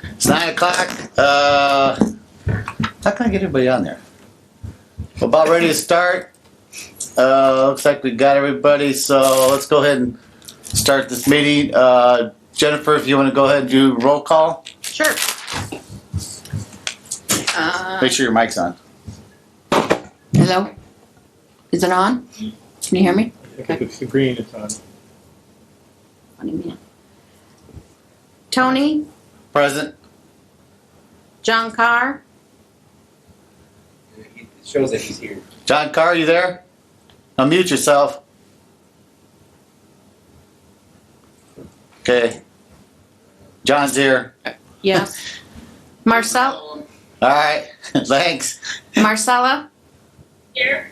It's 9 o'clock. How can I get everybody on there? We're about ready to start. Looks like we got everybody, so let's go ahead and start this meeting. Jennifer, if you want to go ahead and do roll call. Sure. Make sure your mic's on. Hello? Is it on? Can you hear me? If it's the green, it's on. Funny minute. Tony? Present. John Carr? It shows that he's here. John Carr, you there? Unmute yourself. Okay. John's here. Yes. Marcel? All right. Thanks. Marcella? Here.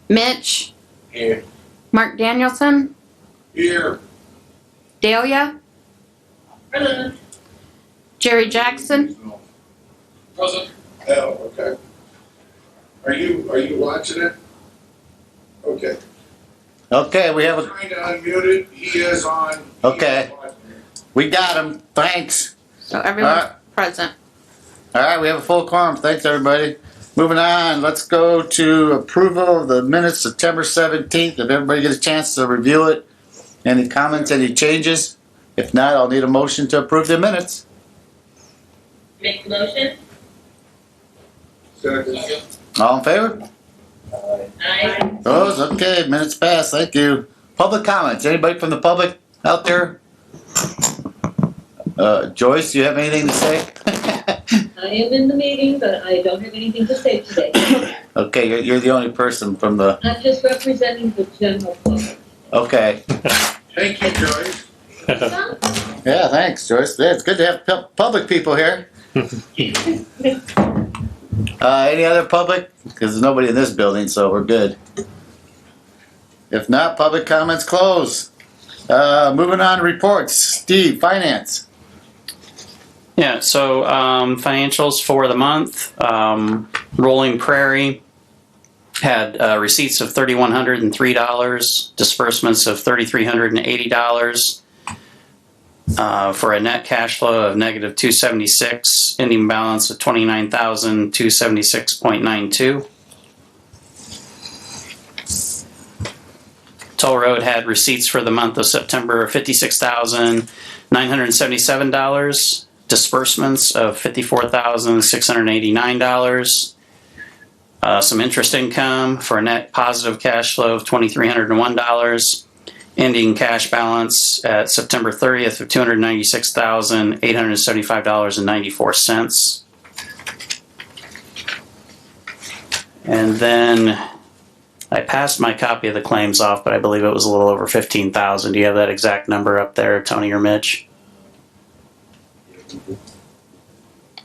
Mitch? Here. Mark Danielson? Here. Dahlia? Present. Jerry Jackson? Present. Oh, okay. Are you watching it? Okay. Okay, we have a. Trying to unmute it. He is on. Okay. We got him. Thanks. So everyone's Alright. present. All right, we have a full quorum. Thanks, everybody. Moving on, let's go to approval of the minutes September 17th. If everybody gets a chance to review it, any comments, any changes? If not, I'll need a motion to approve the minutes. Make the motion. Second. All in favor? Aye. Opposed? Okay, minutes passed. Thank you. Public comments. Anybody from the public out there? Joyce, do you have anything to say? I am in the meeting, but I don't have anything to say today. Okay, you're the only person from the. I'm just representing the general public. Okay. Thank you, Joyce. Yeah, thanks, Joyce. Yeah, it's good to have public people here. Any other public? Because there's nobody in this building, so we're good. If not, public comments close. Moving on to reports. Steve, finance. Yeah, so financials for the month. Rolling Prairie had receipts of $3,103, disbursements of $3,380, for a net cash flow of negative $276, ending balance of $29,276.92. Toll Road had receipts for the month of September of $56,977, disbursements of $54,689, some interest income for a net positive cash flow of $2,301, ending cash balance at September 30th of $296,875.94. And then I passed my copy of the claims off, but I believe it was a little over $15,000. Do you have that exact number up there, Tony or Mitch?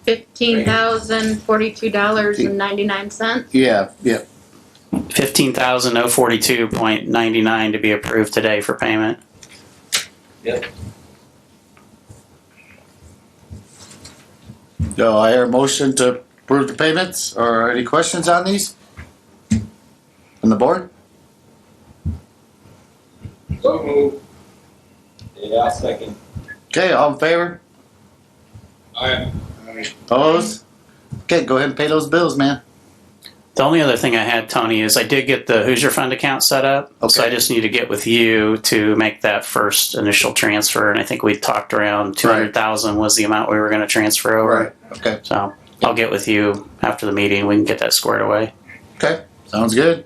$15,042.99. Yeah. $15,042.99 to be approved today for payment. Yep. So I hear a motion to approve the payments, or any questions on these? From the board? So moved. Yeah, I'll second. Okay, all in favor? Aye. Opposed? Okay, go ahead and pay those bills, man. The only other thing I had, Tony, is I did get the Hoosier Fund account set up. So Okay. I just need to get with you to make that first initial transfer. And I think we talked around 200,000 was the amount we were going to transfer over. Okay. So I'll get with you after the meeting. We can get that squared away. Okay, sounds good.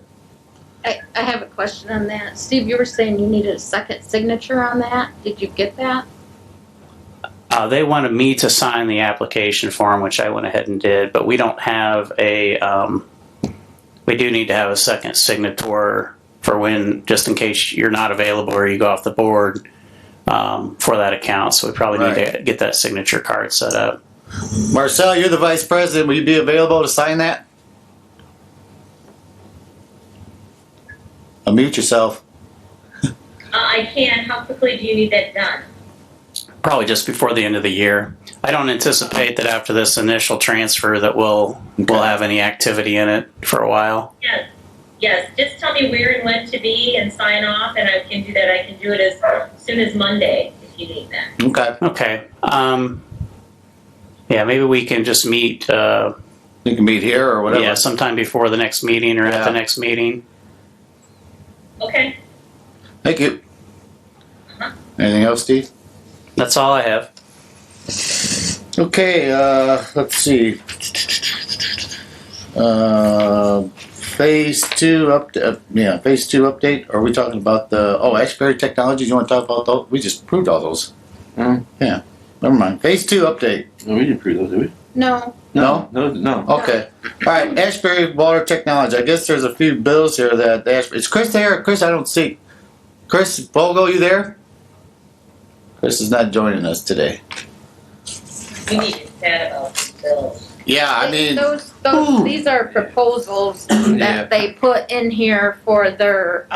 I have a question on that. Steve, you were saying you needed a second signature on that. Did you get that? They wanted me to sign the application form, which I went ahead and did, but we don't have a, we do need to have a second signator for when, just in case you're not available or you go off the board for that account. So we probably need to get that signature card set up. Marcel, you're the vice president. Will you be available to sign that? Unmute yourself. I can. How quickly do you need that done? Probably just before the end of the year. I don't anticipate that after this initial transfer that we'll have any activity in it for a while. Yes. Yes. Just tell me where and when to be and sign off, and I can do that. I can do it as soon as Monday if you need that. Okay. Okay. Yeah, maybe we can just meet, You can meet here or whatever. yeah, sometime before the next meeting or at Yeah. the next meeting. Okay. Thank you. Anything else, Steve? That's all I have. Okay, let's see. Phase two phase two update. Are we talking about Ashbury Technologies? You want to talk about those? We just proved all those. Yeah, never mind. Phase two update. No, we didn't prove those, did we? No, No? No. Okay. All right, Ashbury Water Technology. I guess there's a few bills here that is Chris there? Chris, I don't see. Chris Bogo, you there? Chris is not joining us today. We need to chat about these bills. Yeah, I mean, those these are proposals that they put in here for their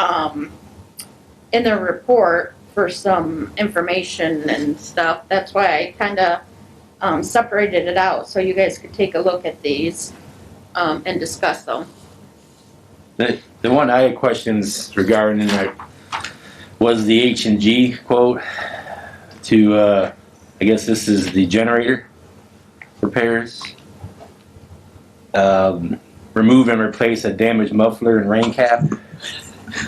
in their report for some information and stuff. That's why I kind of separated it out so you guys could take a look at these and discuss them. The one I had questions regarding was the H&G quote to, I guess this is the generator repairs. Remove and replace a damaged muffler and rain cap.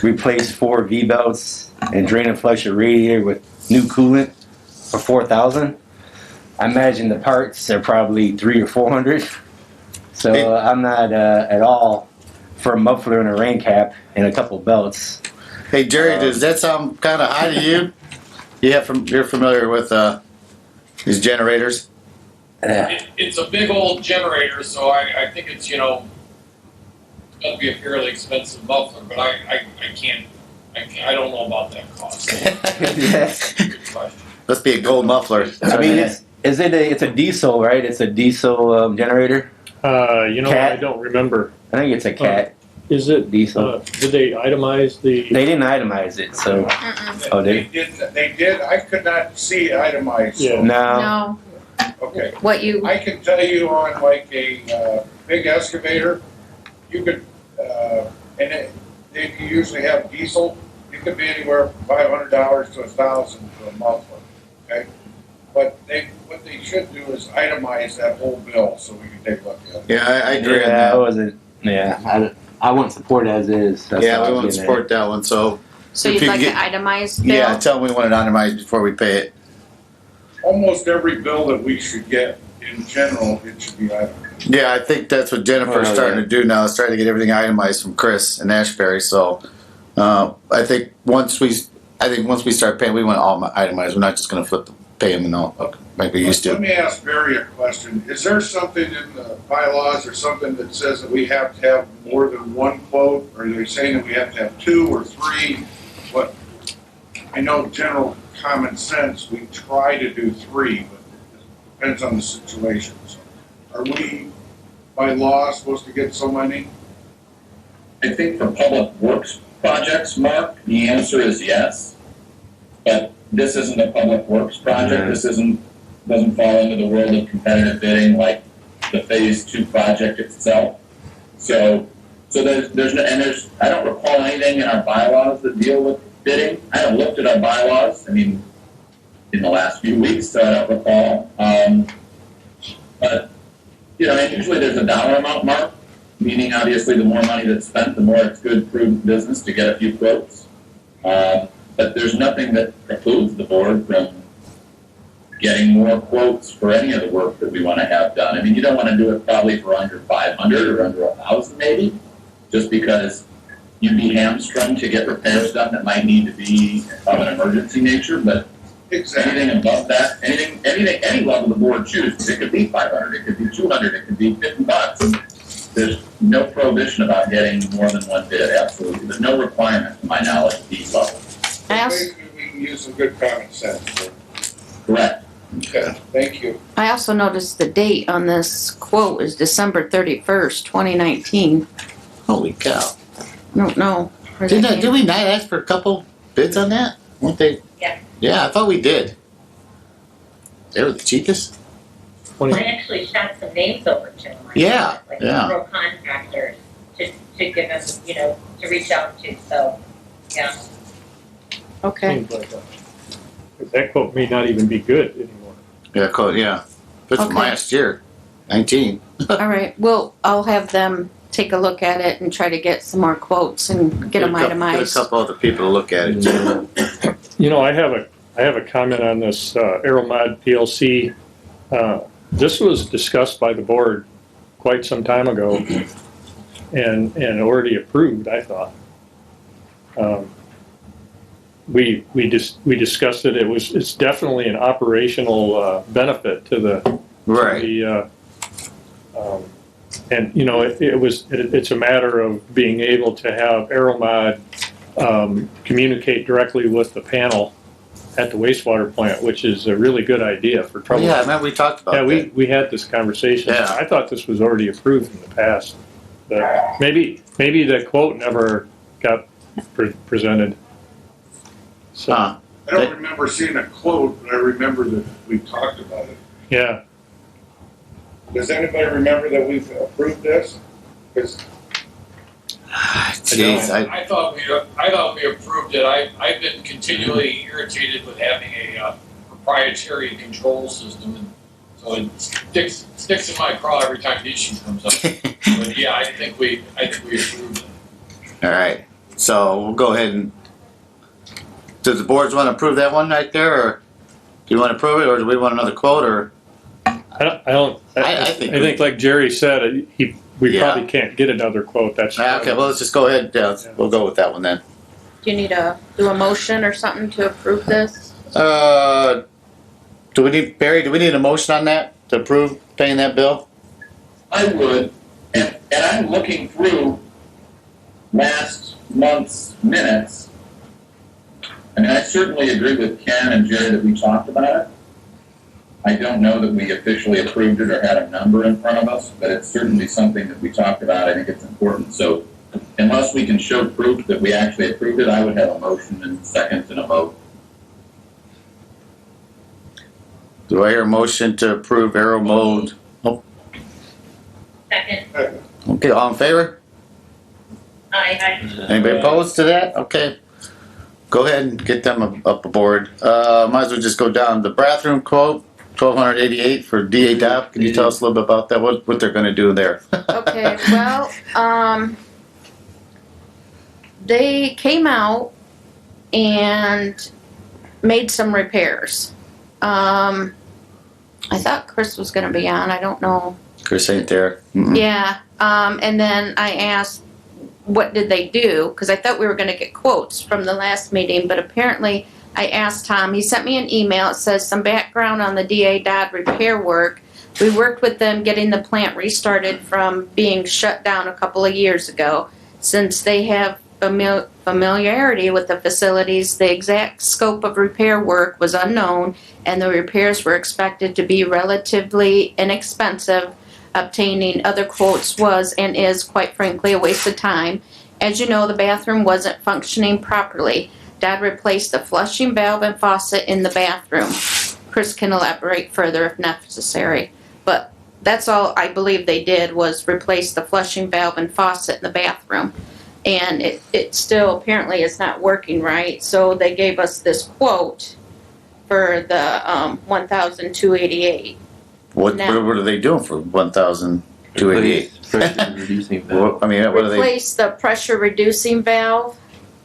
Replace 4 V-belts and drain and flush a radiator with new coolant for $4,000. I imagine the parts are probably $300 or $400. So I'm not at all for a muffler and a rain cap and a couple belts. hey Jerry, does that sound kind of high to you? You're familiar with these generators? It's a big old generator, so I think it's, gonna be a fairly expensive muffler, but I don't know about that cost. Good question. Must be a gold muffler. I mean, it's a diesel, right? It's a diesel generator. I don't remember. I think it's a cat Is it, diesel. did they itemize the? They didn't itemize it, so. Oh, They did, I could not see itemized. so- Yeah. No. No, Okay. what you I can tell you on like a big excavator, you could, they usually have diesel, it could be anywhere from $500 to $1,000 for a muffler, okay? But what they should do is itemize that whole bill so we can take a look at it. Yeah, I agree on Yeah, that. I wasn't. Yeah, I wouldn't support it as is. That's Yeah, all we I won't was getting support that one. So so if you'd you like get- an itemized bill? yeah, tell them we want it itemized before we pay it. Almost every bill that we should get, in general, it should be itemized. Yeah, I think that's what Jennifer's Oh, starting yeah. to do now. Is trying to get everything itemized from Chris and Ashbury. So I think once we start paying, we want it all itemized. We're not just going to pay them and all like we used Let to. me ask Barry a question. Is there something in the bylaws or something that says that we have to have more than one quote? Or are they saying that we have to have 2 or 3? But I know general common sense, we try to do 3, but it depends on the situation. So are we, by law, supposed to get so many? I think for public works projects, Mark, the answer is yes. But this isn't a public works project. This doesn't fall into the world of competitive bidding like the phase 2 project itself. So I don't recall anything in our bylaws that deal with bidding. I haven't looked at our bylaws, in the last few weeks, so I don't recall. But, and usually there's a dollar amount, Mark, meaning obviously the more money that's spent, the more it's good, prudent business to get a few quotes. But there's nothing that precludes the board from getting more quotes for any of the work that we want to have done. You don't want to do it probably for under 500 or under 1,000 maybe, just because you'd be hamstrung to get repairs done that might need to be of an emergency nature. But Exactly. anything above that, any level the board chooses, it could be 500, it could be 200, it could be $50. There's no prohibition about getting more than one bid, absolutely. There's no requirement, to my knowledge, at these levels. Basically, we can use some good common sense. Correct. Okay, thank you. I also noticed the date on this quote is December 31st, 2019. Holy cow! Don't know. where that came Did we not ask for a couple bids on that? Weren't they? Yeah. Yeah, I thought we did. They were the cheapest. I actually shot some names over to them. Yeah, Like yeah. several contractors to give us, to reach out to, so, yeah. Okay. Seems like that quote may not even be good anymore. Yeah, cool. Yeah. That's from Okay. last year, 19. All right, well, I'll have them take a look at it and try to get some more quotes and get them Get a itemized. couple other people to look at it too. You know, I have a comment on this Aeromod PLC. This was discussed by the board quite some time ago and already approved, I thought. We discussed it. It's definitely an operational benefit to the Right. and you know it's a matter of being able to have Aeromod communicate directly with the panel at the wastewater plant, which is a really good idea for trouble. Yeah, I remember we talked about Yeah, that. we had this conversation. Yeah. I thought this was already approved in the past, but maybe the quote never got presented. So Huh. I don't remember seeing a quote, but I remember that we talked about it. yeah, Does anybody remember that we've approved this? Because Jeez, I thought we approved it. I've been continually irritated with having a proprietary control system, and so it sticks in my craw every time the issue comes up. But yeah, I think we approved it. all right. So we'll go ahead and. Does the boards want to approve that one right there, or do you want to approve it, or do we want another quote, or? I think think like Jerry said, we Yeah. probably can't get another quote. That's Okay, well, let's just go ahead. We'll go with that one then. Do you need to do a motion or something to approve this? Do we need, Barry, do we need a motion on that to approve paying that bill? I would, and I'm looking through last month's minutes. I mean, I certainly agree with Ken and Jerry that we talked about it. I don't know that we officially approved it or had a number in front of us, but it's certainly something that we talked about. I think it's important. So unless we can show proof that we actually approved it, I would have a motion and second and a vote. Do I hear a motion to approve Aero Mode? Second, Okay, all in favor? aye. Anybody opposed to that? Okay. Go ahead and get them up aboard. Might as well just go down the bathroom quote, $1,288 for DA DAP. Can you tell us a little bit about that? What they're gonna do there? Okay, well, they came out and made some repairs. I thought Chris was gonna be on, I don't know. Chris ain't there. Mm-mm. Yeah, and then I asked, what did they do? Because I thought we were gonna get quotes from the last meeting, but apparently I asked Tom, he sent me an email, it says some background on the DA Dodd repair work. We worked with them getting the plant restarted from being shut down a couple of years ago. Since they have familiarity with the facilities, the exact scope of repair work was unknown and the repairs were expected to be relatively inexpensive. Obtaining other quotes was and is, quite frankly, a waste of time. As you know, the bathroom wasn't functioning properly. Dad replaced the flushing valve and faucet in the bathroom. Chris can elaborate further if necessary. But that's all I believe they did was replace the flushing valve and faucet in the bathroom. And it still apparently is not working right. So they gave us this quote for the $1,288. What Now- are they doing for $1,288? Well, I mean, what are they? Replace the pressure reducing valve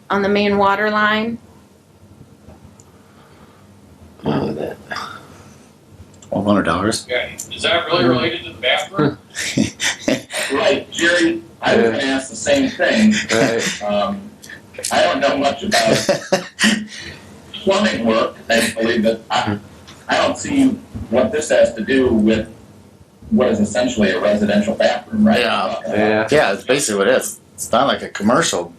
on the main water line. $1,200. Yeah, is that really related to the bathroom? Right, Jerry, I was going to ask the same thing. I don't know much about plumbing work, thankfully, but I don't see what this has to do with what is essentially a residential bathroom, right? Yeah. Yeah, it's basically what it is. It's not like a commercial,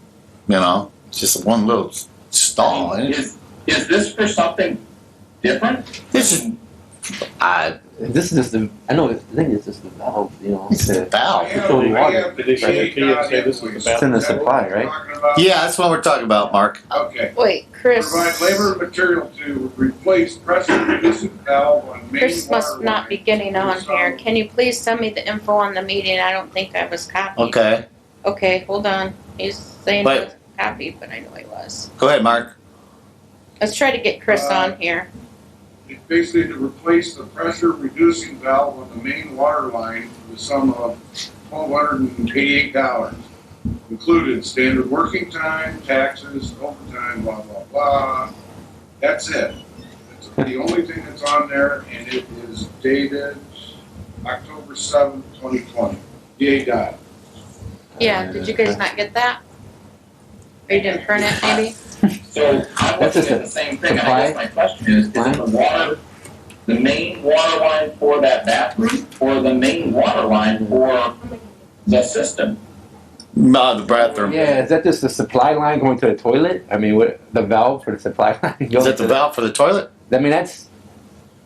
it's just one little stall. Is this for something different? This is, This is just the, I know, the thing is just the valve, it's the valve. Did they send it to you and say this is the It's in the bathroom? supply, right? Yeah, that's what we're talking about, Mark. Okay. Wait, Chris. Provide labor and material to replace pressure reducing valve on main Chris must water not line. be getting on here. Can you please send me the info on the meeting? I don't think I was copied. Okay, Okay, hold on. He's saying he But- was copied, but I know he was. go ahead, Mark. Let's try to get Chris on here. It's basically to replace the pressure reducing valve on the main water line for the sum of $1,288. Included standard working time, taxes, overtime, blah, blah, blah. That's it. That's the only thing that's on there, and it is dated October 7th, 2020. DA Dodd. Yeah, did you guys not get that? Or you didn't print it, maybe? So I'm That's just looking at a the same thing, and I supply guess my question is the main water line for that bathroom, or the main water line for the system? The bathroom. Yeah, is that just the supply line going to the toilet? I mean, what the valve for the supply line? Is that the valve for the toilet? I mean, that's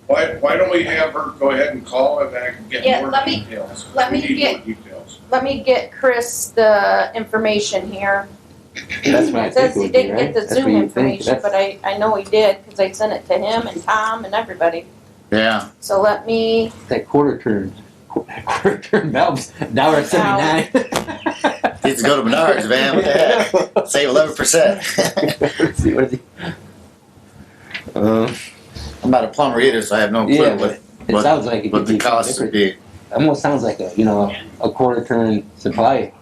Why don't we have her go ahead and call and I can get Yeah, more let me- details? let me We need get- more details. Let me get Chris the information here. that's what I It think says it he would be, didn't right? get the That's Zoom what you think. information, but I know he did, because I sent it to him and Tom and everybody. Yeah. So let me, That quarter turn valves $1.79. Needs to go to Menards, man. What the heck? Save 11%. Let's see, what is he? I'm not a plumber either, so I have no clue Yeah, what, it sounds like it what could the be cost would different. be. Almost sounds like a quarter turn supply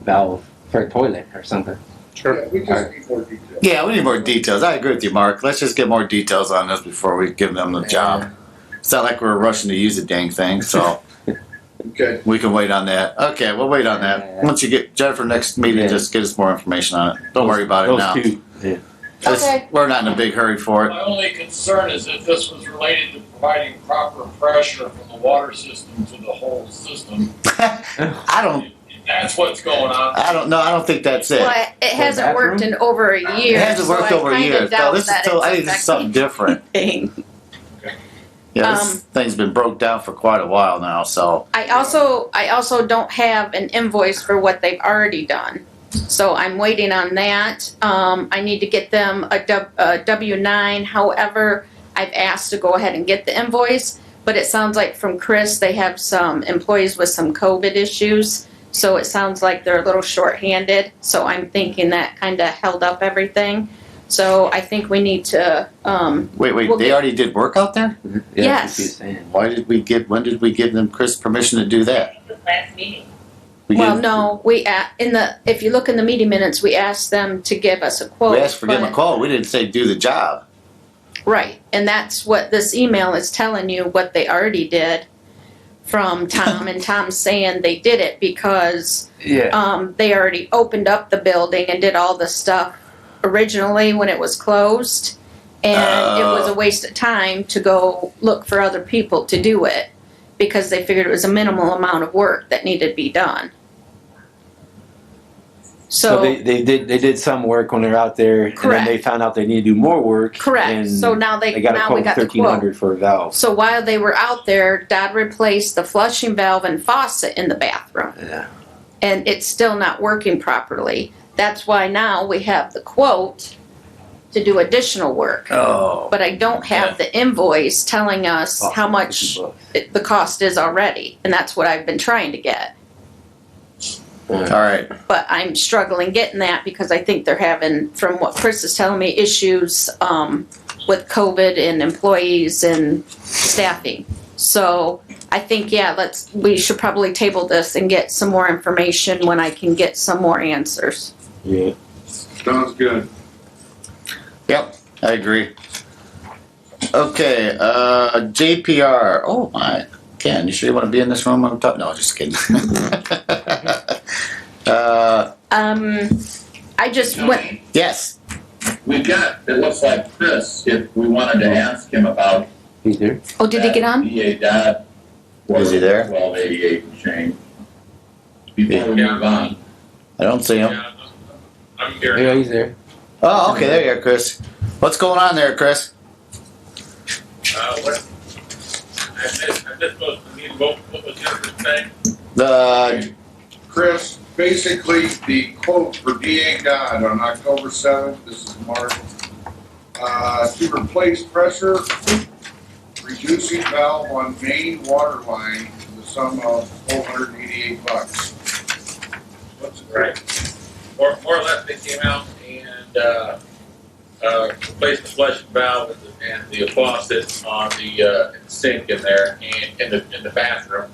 valve for a toilet or something. Yeah, we just need more details. Yeah, we need more details. I agree with you, Mark. Let's just get more details on this before we give them the job. It's not like we're rushing to use the dang thing, so Okay. we can wait on that. Okay, we'll wait on that. Once you get Jennifer next meeting, Yeah. just get us more information on it. Don't worry about it Those now. two. Yeah. Okay. We're not in a big hurry for it. My only concern is if this was related to providing proper pressure from the water system to the whole system. I don't That's what's going on. I don't know. I don't think that's it. well, it hasn't worked in over a year. It hasn't worked so over a I year. kinda So doubt this is that still, it's I think this is something affecting different. anything. Yeah, this thing's been broke down for quite a while now, so. I also don't have an invoice for what they've already done. So I'm waiting on that. I need to get them a W-9. However, I've asked to go ahead and get the invoice, but it sounds like from Chris, they have some employees with some COVID issues. So it sounds like they're a little short-handed. So I'm thinking that kind of held up everything. So I think we need to, Wait, we'll they get- already did work out there? Yeah, Yes. that's what he's saying. When did we give them Chris permission to do that? The last meeting. We well, gave- no, if you look in the meeting minutes, we asked them to give us a quote. We asked for give them a but- call. We didn't say do the job. Right, and that's what this email is telling you, what they already did from Tom, and Tom's saying they did it because Yeah. they already opened up the building and did all the stuff originally when it was closed, and it was a waste of time to go look for other people to do it because they figured it was a minimal amount of work that needed to be done. So they did some work when they were out there, and then they Correct. found out they need to do more work. Correct. And So now they got a now quote we of got the quote. $1,300 for a valve. So while they were out there, Dad replaced the flushing valve and faucet in the bathroom. Yeah. And it's still not working properly. That's why now we have the quote to do additional work. Oh. But I don't have the invoice telling us how much the cost is already. And that's what I've been trying to get. All right. But I'm struggling getting that because I think they're having, from what Chris is telling me, issues with COVID and employees and staffing. So I think, we should probably table this and get some more information when I can get some more answers. Yeah. Sounds good. Yep, I agree. Okay, JPR. Oh my, Ken, you sure you want to be in this room? I'm talking. No, just kidding. I just went, Yes. We've got, it looks like Chris, if we wanted to ask him about. He's there. oh, did he get on? DA Dodd. Is he there? 1288 and change. Before we move on. I don't see him. Yeah, I'm here. Yeah, he's there. Oh, okay, there you are, Chris. What's going on there, Chris? What? I missed most of the meeting. What was Jennifer saying? The Chris, basically the quote for DA Dodd on October 7th, this is Mark, to replace pressure reducing valve on main water line for the sum of $488. What's it? Right. More or less, they came out and replace the flushing valve and the faucet on the sink in there and in the bathroom.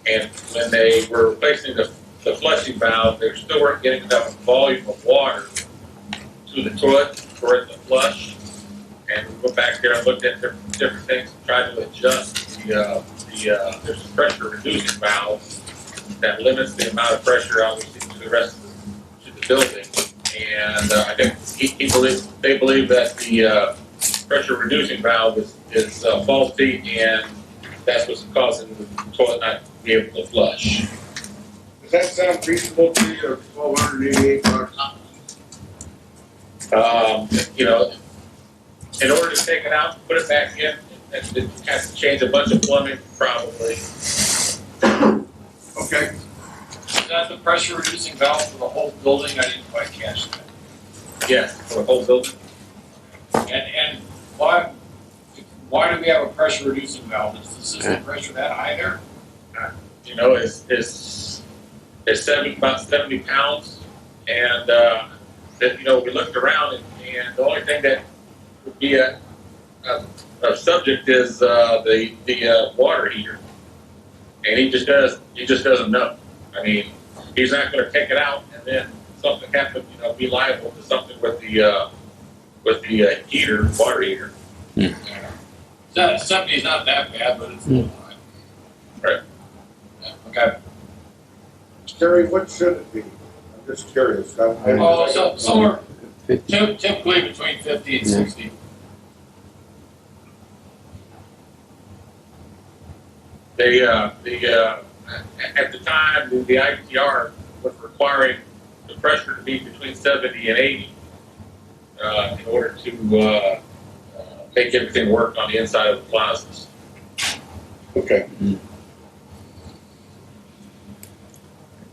And when they were replacing the flushing valve, they still weren't getting enough volume of water to the toilet for it to flush. And we went back there and looked at different things, and tried to adjust there's a pressure reducing valve that limits the amount of pressure obviously to the rest of the building. And I think they believe that the pressure reducing valve is faulty, and that's what's causing the toilet not to be able to flush. Does that sound reasonable to you, or $1,288? You know, in order to take it out and put it back in, it has to change a bunch of plumbing probably. Okay. Is that the pressure reducing valve for the whole building? I didn't quite catch that. Yes, for the whole building. And why do we have a pressure reducing valve? Is the system pressure that high there? You know, it's about 70 pounds, and you know, we looked around, and the only thing that would be a subject is the water heater, and he just doesn't know. I mean, he's not going to take it out and then something happen, you know, be liable to something with the heater, water heater. 70 is not that bad, but it's a little high. Right. Yeah, okay. Terry, what should it be? I'm just curious. Somewhere typically between 50 and 60. At the time, the ITR was requiring the pressure to be between 70 and 80 in order to make everything work on the inside of the plazas. Okay.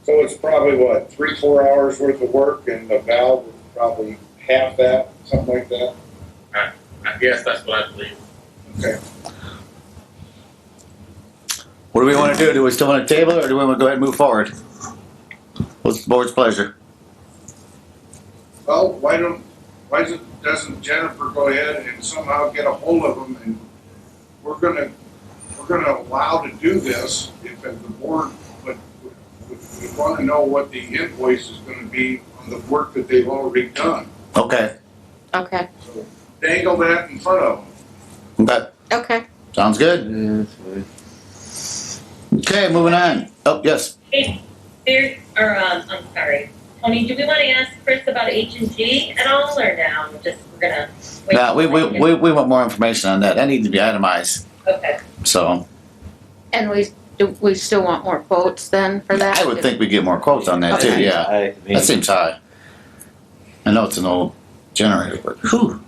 So it's probably what, 3-4 hours worth of work, and the valve is probably half that, something like that? I guess that's what I believe. Okay. What do we want to do? Do we still want to table it, or do we want to go ahead and move forward? What's the board's pleasure? Well, doesn't Jennifer go ahead and somehow get a hold of them, and we're gonna allow to do this if the board would we want to know what the invoice is going to be on the work that they've already done. Okay. Okay, So dangle that in front of them. Okay. okay. Sounds good. Yeah, that's fine. Okay, moving on. Oh, yes. I'm sorry, Tony, do we want to ask Chris about H&G at all, or no? Just, we're gonna wait? No, we want more information on that. That needs to be itemized. Okay. So And we still want more quotes then for that? I would think we get more quotes on that too. Okay. Yeah, that seems high. I know it's an old generator, but whew.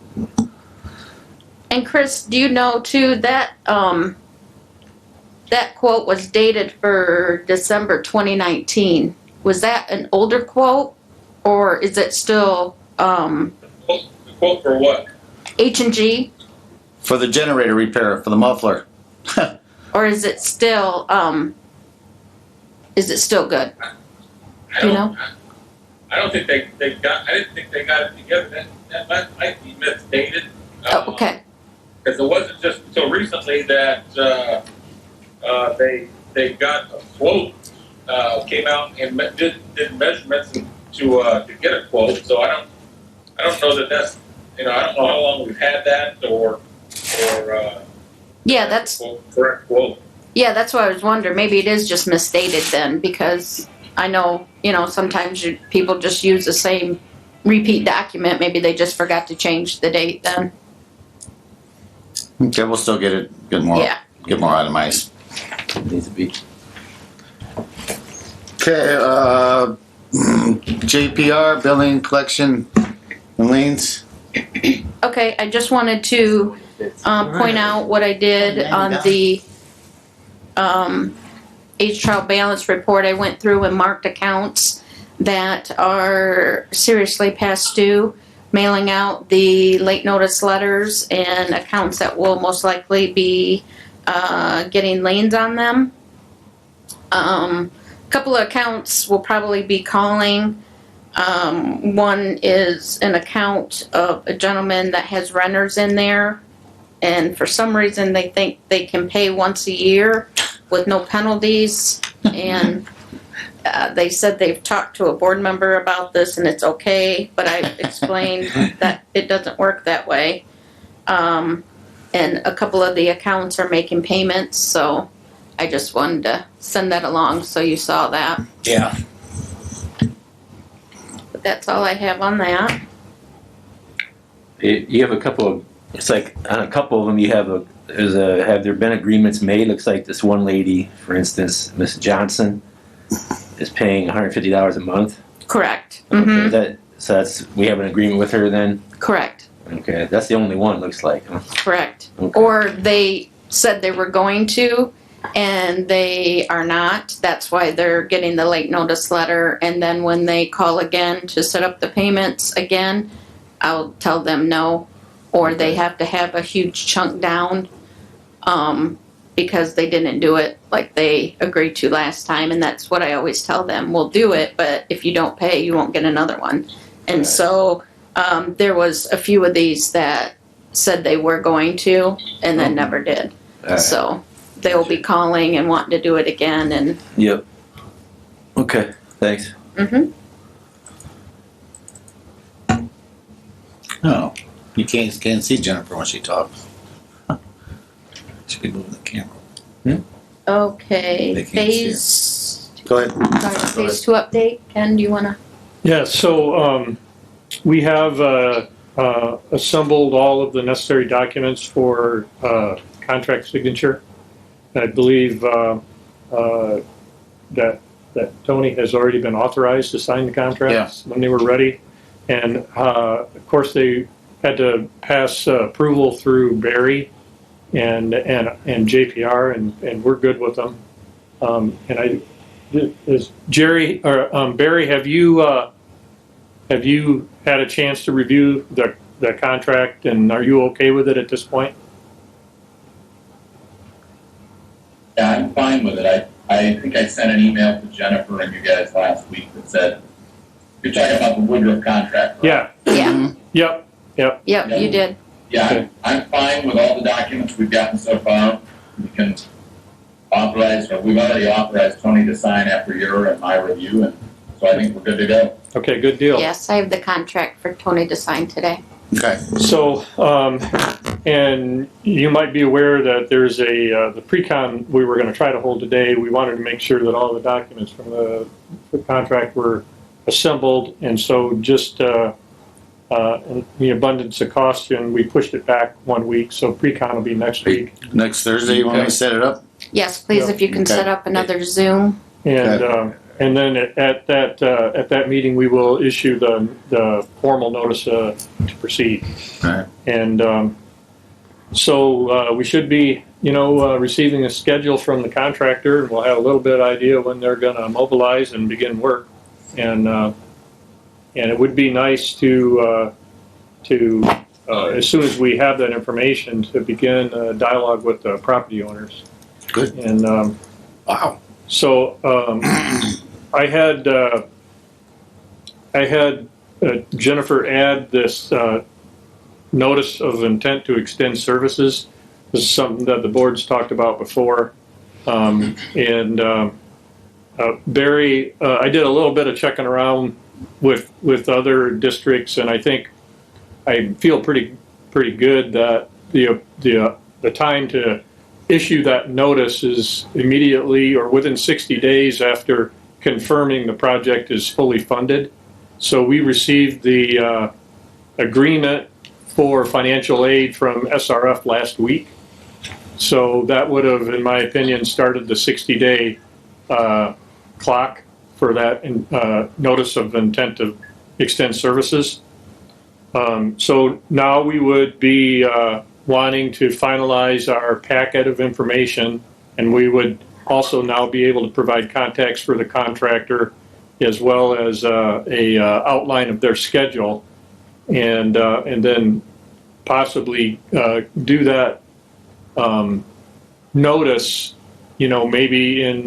And Chris, do you know too that that quote was dated for December 2019? Was that an older quote, or is it still The quote for what? H&G, For the generator repair for the muffler. or is it still good? Do you know? I don't think they got. I didn't think they got it together. That might be misstated. Oh, okay. Because it wasn't just until recently that they got a quote, came out and did measurements to get a quote. So I don't know that that's, you know, I don't know how long we've had that or Yeah, that's correct quote. Yeah, that's what I was wondering. Maybe it is just misstated then, because I know, sometimes people just use the same repeat document. Maybe they just forgot to change the date then. Okay, we'll still get more itemized. Needs to be. Okay, JPR, billing, collection, and liens. Okay, I just wanted to point out what I did on the age trial balance report. I went through and marked accounts that are seriously past due, mailing out the late notice letters, and accounts that will most likely be getting liens on them. A couple of accounts will probably be calling One is an account of a gentleman that has renters in there, and for some reason they think they can pay once a year with no penalties, and they said they've talked to a board member about this and it's okay, but I explained that it doesn't work that way. And a couple of the accounts are making payments, so I just wanted to send that along so you saw that. Yeah. But that's all I have on that. You have a couple of, it's like on a couple of them you have have there been agreements made? Looks like this one lady, for instance, Miss Johnson, is paying $150 a month. Correct. Okay, Mm-hmm. we have an agreement with her then? Correct. Okay, that's the only one, looks like. Huh? Correct. Okay. Or they said they were going to, and they are not. That's why they're getting the late notice letter. And then when they call again to set up the payments again, I'll tell them no. Or they have to have a huge chunk down because they didn't do it like they agreed to last time. And that's what I always tell them. We'll do it, but if you don't pay, you won't get another one. And Right. so there was a few of these that said they were going to and then never did. All right. So they'll be calling and wanting to do it again. And Yep. Okay, thanks. mhm. Oh, you can't see Jennifer when she talks. She could move the camera. Okay, They can't see phase, Go ahead. sorry, phase 2 update. Ken, do you want to? Yeah, so we have assembled all of the necessary documents for contract signature. I believe that Tony has already been authorized to sign the contracts when they were ready. And of course, they had to pass approval through Barry and JPR, and we're good with them. And is Jerry or Barry, have you had a chance to review the contract, and are you okay with it at this point? Yeah, I'm fine with it. I think I sent an email to Jennifer and you guys last week that said, you're talking about the Woodruff contract, right? Yeah. Yeah. Yep. Yep, you did. Yeah, Okay. I'm fine with all the documents we've gotten so far. We can authorize, or we've already authorized Tony to sign after your and my review, and so I think we're good to go. Okay, good deal. Yes, I have the contract for Tony to sign today. Okay. So, and you might be aware that there's the pre-con we were going to try to hold today. We wanted to make sure that all the documents from the contract were assembled, and so just in the abundance of caution, we pushed it back 1 week. So pre-con will be next week. Next Thursday, you want me to set it up? Yes, please, Yeah. if you can set up another Zoom. And then at that meeting, we will issue the formal notice to proceed. Right. And so we should be, receiving a schedule from the contractor, and we'll have a little bit of idea when they're going to mobilize and begin work. And it would be nice to as soon as we have that information, to begin a dialogue with the property owners. Good. And Wow. so I had Jennifer add this notice of intent to extend services. This is something that the board's talked about before. Barry, I did a little bit of checking around with other districts, and I think I feel pretty good that the time to issue that notice is immediately or within 60 days after confirming the project is fully funded. So we received the agreement for financial aid from SRF last week. So that would have, in my opinion, started the 60-day clock for that notice of intent to extend services. So now we would be wanting to finalize our packet of information, and we would also now be able to provide contacts for the contractor, as well as a outline of their schedule, and then possibly do that notice, maybe in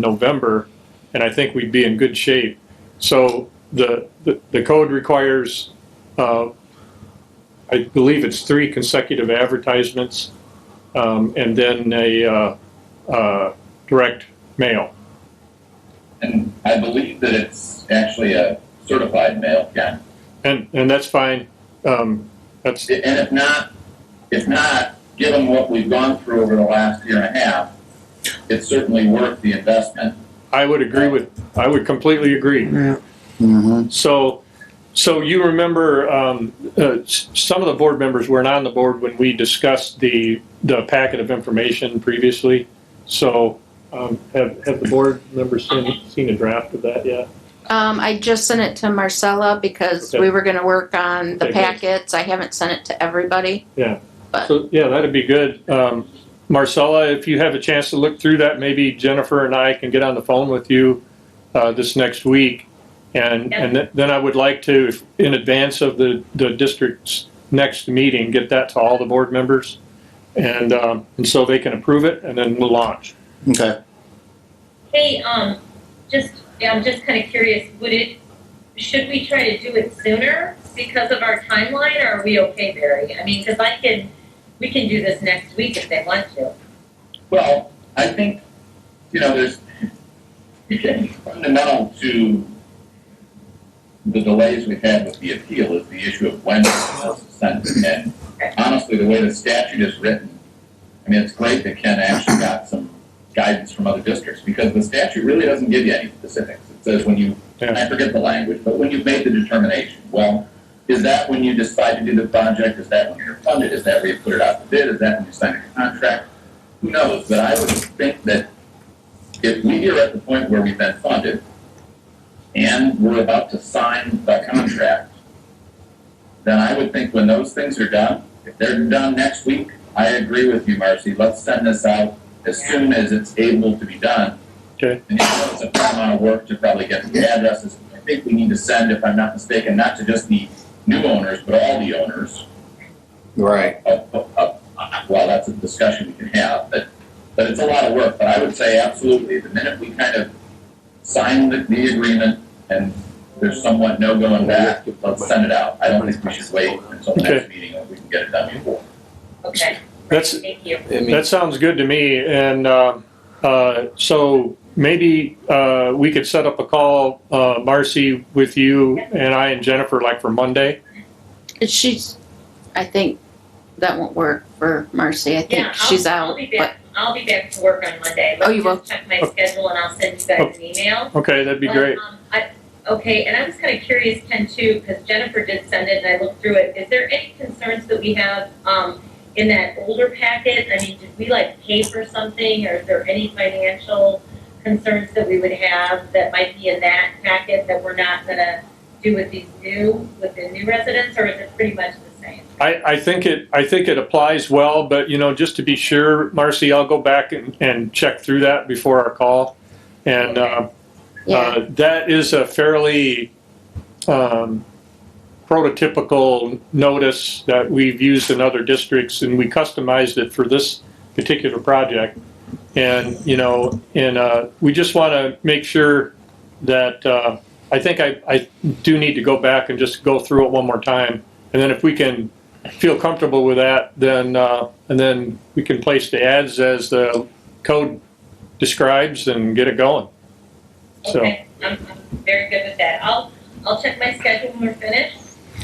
November, and I think we'd be in good shape. So the code requires, I believe it's 3 consecutive advertisements, and then a direct mail. And I believe that it's actually a certified mail, Ken. And that's fine. That's, And if not, given what we've gone through over the last year and a half, it's certainly worth the investment. I would completely agree. Mm-hmm. So you remember, some of the board members weren't on the board when we discussed the packet of information previously. So, have the board members seen a draft of that yet? I just sent it to Marcella because Okay. we were gonna work on the Okay, good. packets. I haven't sent it to everybody. So, yeah, that'd be good. Marcella, if you have a chance to look through that, maybe Jennifer and I can get on the phone with you this next week. And then I would like to, in advance of the district's next meeting, get that to all the board members. And so they can approve it, and then we'll launch. Okay. Hey, I'm just kind of curious, should we try to do it sooner because of our timeline, or are we okay, Barry? I mean, because we can do this next week if they want to. Well, I think, there's fundamental to the delays we've had with the appeal is the issue of when it's sent. And honestly, the way the statute is written, I mean, it's great that Ken actually got some guidance from other districts, because the statute really doesn't give you any specifics. It says when you, and I forget the language, but when you've made the determination. Well, is that when you decide to do the project? Is that when you're funded? Is that where you put it out to bid? Is that when you sign a contract? Who knows? But I would think that if we are at the point where we've been funded and we're about to sign the contract, then I would think when those things are done, if they're done next week, I agree with you, Marcy. Let's send this out as soon as it's able to be done. Okay. And it's a fair amount of work to probably get the addresses. I think we need to send, if I'm not mistaken, not to just the new owners, but all the owners. Right. Well, that's a discussion we can have, but it's a lot of work. But I would say absolutely, the minute we kind of sign the agreement and there's somewhat no going back, let's send it out. I don't think we should wait until the next meeting if we can get it done before. Okay. Thank you. That sounds good to me. And so maybe we could set up a call, Marcy, with you and I and Jennifer, like for Monday. I think that won't work for Marcy. I think she's out. I'll be back to work on Monday. You will? Check my schedule and I'll send you guys an email. Okay, that'd be great. Okay, and I was kind of curious, Ken, too, because Jennifer did send it and I looked through it. Is there any concerns that we have in that older packet? I mean, did we pay for something, or is there any financial concerns that we would have that might be in that packet that we're not going to do with the new residents, or is it pretty much the same? I think it applies well, but just to be sure, Marcy, I'll go back and check through that before our call. And that is a fairly prototypical notice that we've used in other districts, and we customized it for this particular project. And we just want to make sure that I think I do need to go back and just go through it one more time, and then if we can feel comfortable with that, then and then we can place the ads as the code describes and get it going. Okay, I'm very good with that. I'll check my schedule when we're finished,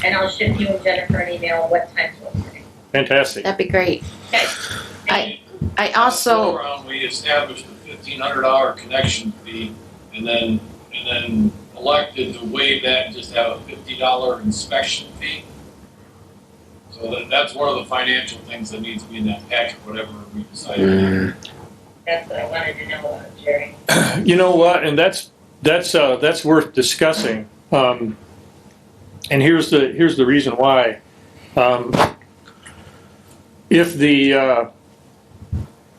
and I'll ship you and Jennifer an email on what times we'll be. Fantastic. That'd be great. Okay. I also We established a $1,500 connection fee, and then elected to waive that and just have a $50 inspection fee. So that's one of the financial things that needs to be in that packet, whatever we decide. That's what I wanted to know about, Jerry. You know what? And that's worth discussing. And here's the reason why.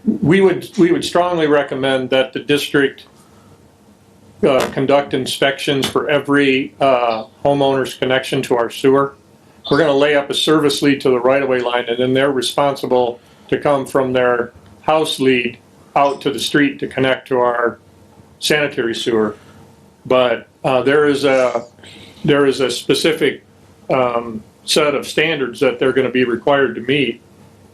We would strongly recommend that the district conduct inspections for every homeowner's connection to our sewer. We're going to lay up a service lead to the right-of-way line, and then they're responsible to come from their house lead out to the street to connect to our sanitary sewer. But there is a specific set of standards that they're going to be required to meet,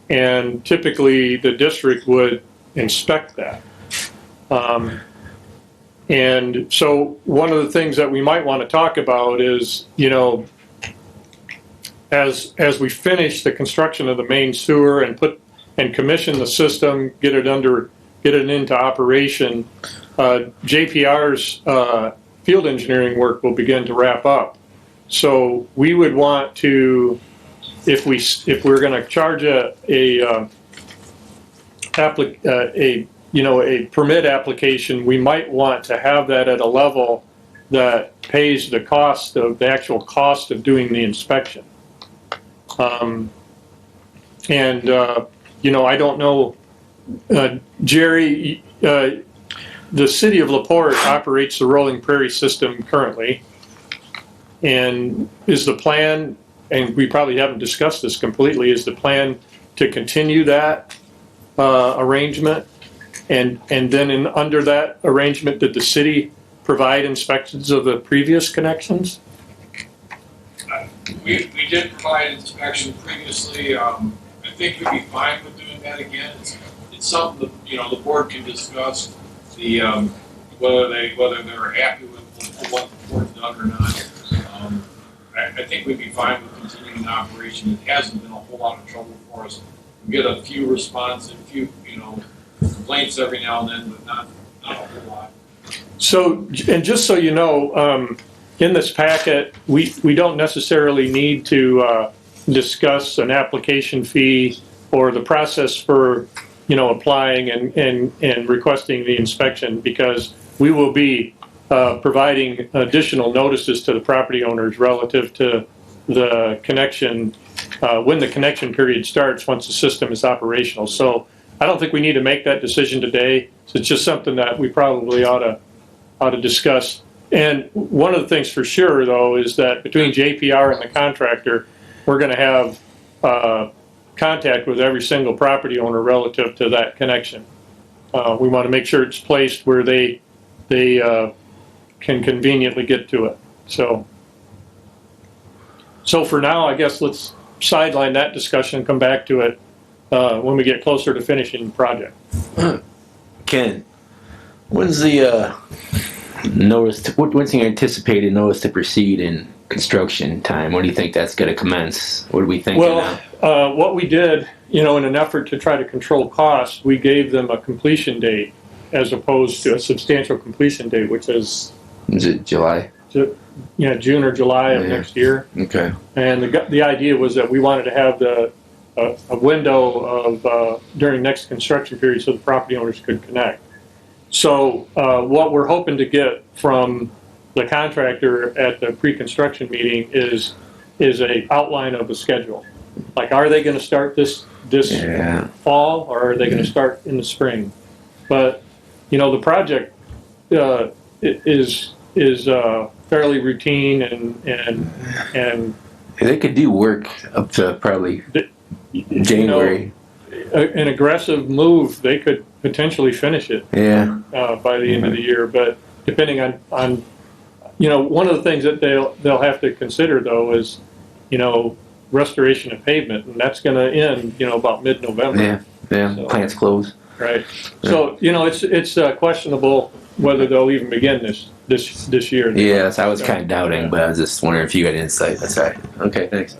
and typically the district would inspect that. And so one of the things that we might want to talk about is, you know, as we finish the construction of the main sewer and commission the system, get it into operation, JPR's field engineering work will begin to wrap up. So we would want to, if we're going to charge a permit application, we might want to have that at a level that pays the actual cost of doing the inspection. I don't know, Jerry, the city of LaPorte operates the Rolling Prairie system currently. And is the plan, and we probably haven't discussed this completely, is the plan to continue that arrangement? And then under that arrangement, did the city provide inspections of the previous connections? We did provide inspection previously. I think we'd be fine with doing that again. It's something that, you know, the board can discuss whether they're happy with what the board's done or not. I think we'd be fine with continuing the operation. It hasn't been a whole lot of trouble for us. We get a few responses, complaints every now and then, but not a whole lot. So, and just so you know, in this packet, we don't necessarily need to discuss an application fee or the process for, applying and requesting the inspection, because we will be providing additional notices to the property owners relative to the connection, when the connection period starts, once the system is operational. So I don't think we need to make that decision today. So it's just something that we probably ought to discuss. And one of the things for sure, though, is that between JPR and the contractor, we're going to have contact with every single property owner relative to that connection. We want to make sure it's placed where they can conveniently get to it. So for now, I guess let's sideline that discussion and come back to it when we get closer to finishing the project. Ken, when's the what's the anticipated notice to proceed in construction time? When do you think that's going to commence? What are we thinking? Well, what we did, in an effort to try to control costs, we gave them a completion date as opposed to a substantial completion date, which is it July? June or July of next year. Okay. And the idea was that we wanted to have a window of during next construction period so the property owners could connect. So what we're hoping to get from the contractor at the pre-construction meeting is a outline of the schedule. Like, are they going to start this fall, or are they going to start in the spring? But the project is fairly routine and they could do work up to probably January. An aggressive move, they could potentially finish it. Yeah. By the end of the year, but depending on one of the things that they'll have to consider, though, is restoration of pavement, and that's going to end about mid-November. Yeah. So, plant's closed. Right. So it's questionable whether they'll even begin this year. Yes, I was kind of doubting, but I was just wondering if you had insight. That's right. Okay, thanks.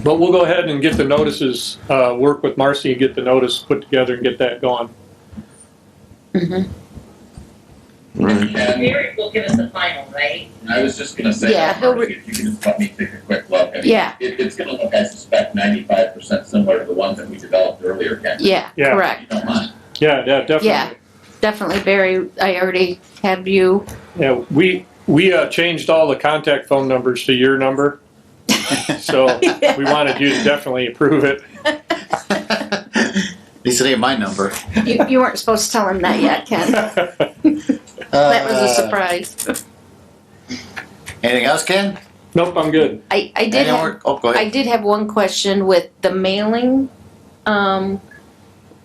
But we'll go ahead and get the notices, work with Marcy and get the notice put together and get that going. Mm-hmm. Gary will give us the final, right? I was just going to say, Yeah, if you can just let me take a quick look. I mean, Yeah. It's going to look, I suspect, 95% similar to the ones that we developed earlier, Ken. Yeah, correct. You don't mind? Yeah, definitely. Yeah, definitely, Barry. I already have you. Yeah, we changed all the contact phone numbers to your number, so we wanted you to definitely approve it. He said he had my number. You weren't supposed to tell him that yet, Ken. That was a surprise. Anything else, Ken? Nope, I'm good. I did have, go ahead. I did have one question with the mailing,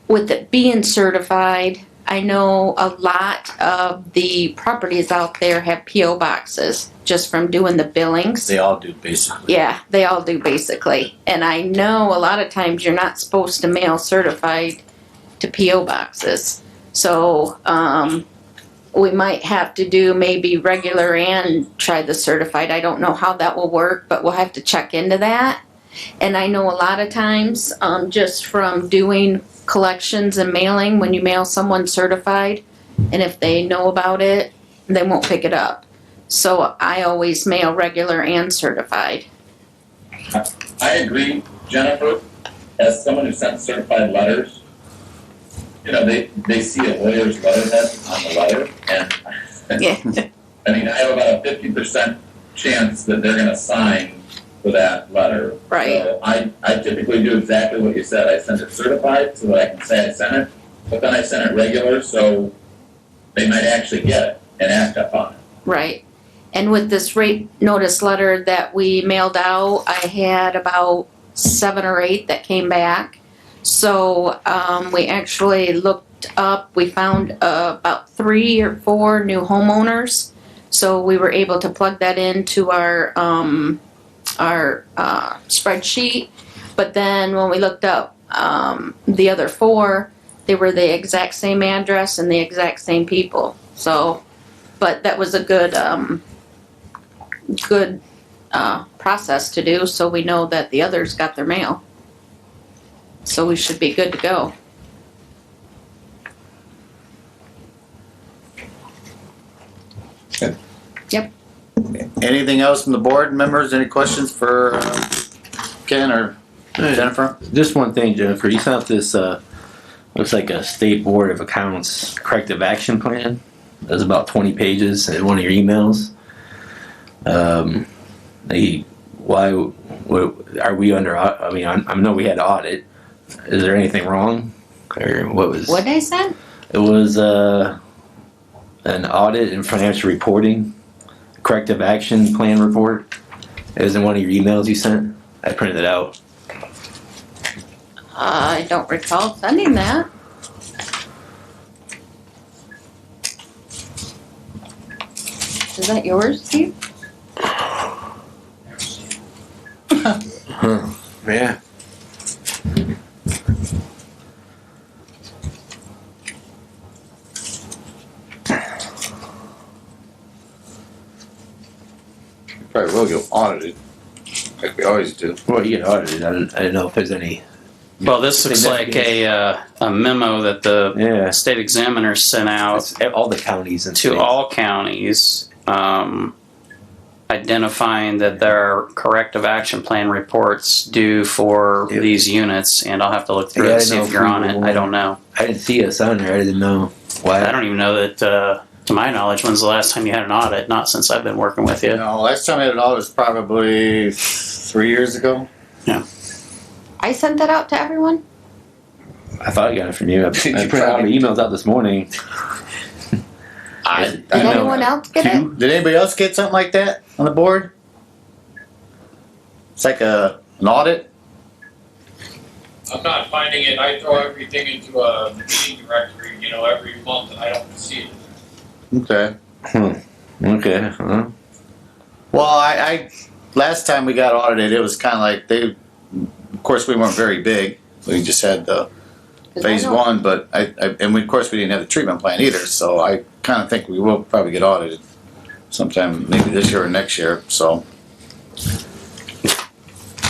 with it being certified. I know a lot of the properties out there have P.O. boxes just from doing the billings. They all do, basically. Yeah, they all do basically. And I know a lot of times you're not supposed to mail certified to P.O. boxes. So, we might have to do maybe regular and try the certified. I don't know how that will work, but we'll have to check into that. And I know a lot of times, just from doing collections and mailing, when you mail someone certified, and if they know about it, they won't pick it up. So I always mail regular and certified. I agree, Jennifer, as someone who sent certified letters, you know, they see a lawyer's letterhead on the letter, and Yeah. I mean, I have about a 50% chance that they're gonna sign for that letter. Right. So I typically do exactly what you said. I send it certified so that I can say I sent it, but then I send it regular so they might actually get it and act upon it. Right. And with this rate notice letter that we mailed out, I had about 7 or 8 that came back. So we actually looked up, we found about 3 or 4 new homeowners. So we were able to plug that into our spreadsheet. But then when we looked up the other 4, they were the exact same address and the exact same people. So, but that was a good process to do, so we know that the others got their mail. So we should be good to go. Yep. Anything else from the board members? Any questions for Ken or Jennifer? Just one thing, Jennifer. You sent this, looks like a State Board of Accounts corrective action plan. That's about 20 pages in one of your emails. What are we under? I mean, I know we had to audit. Is there anything wrong, or what was? What they said? It was an audit and financial reporting corrective action plan report. It was in one of your emails you sent. I printed it out. I don't recall sending that. Is that yours, Steve? Huh. Yeah. Probably will get audited, like we always do. Well, you get audited. I didn't know if there's any. Well, this looks like a memo that the state examiner sent out It's all the counties and to states. all counties, identifying that there are corrective action plan reports due for Yep. these units, and I'll have to look through Yeah, it I and see know if you're on it. people- I don't know. I didn't see us on there. I didn't know why. I don't even know that, to my knowledge, when's the last time you had an audit? Not since I've been working with you. No, last time I had it all was probably 3 years ago. I sent that out to everyone? I thought I got it from you. I Did you printed all the probably- emails out this morning. Did anyone else get it? Did anybody else get something like that on the board? It's like an audit. I'm not finding it. I throw everything into a meeting directory, every month, and I don't see it. Okay. Okay. Huh? Well, I last time we got audited, it was kind of like they. Of course, we weren't very big. We just had the 'Cause phase I know- 1, but of course we didn't have the treatment plan either. So I kind of think we will probably get audited sometime, maybe this year or next year. So.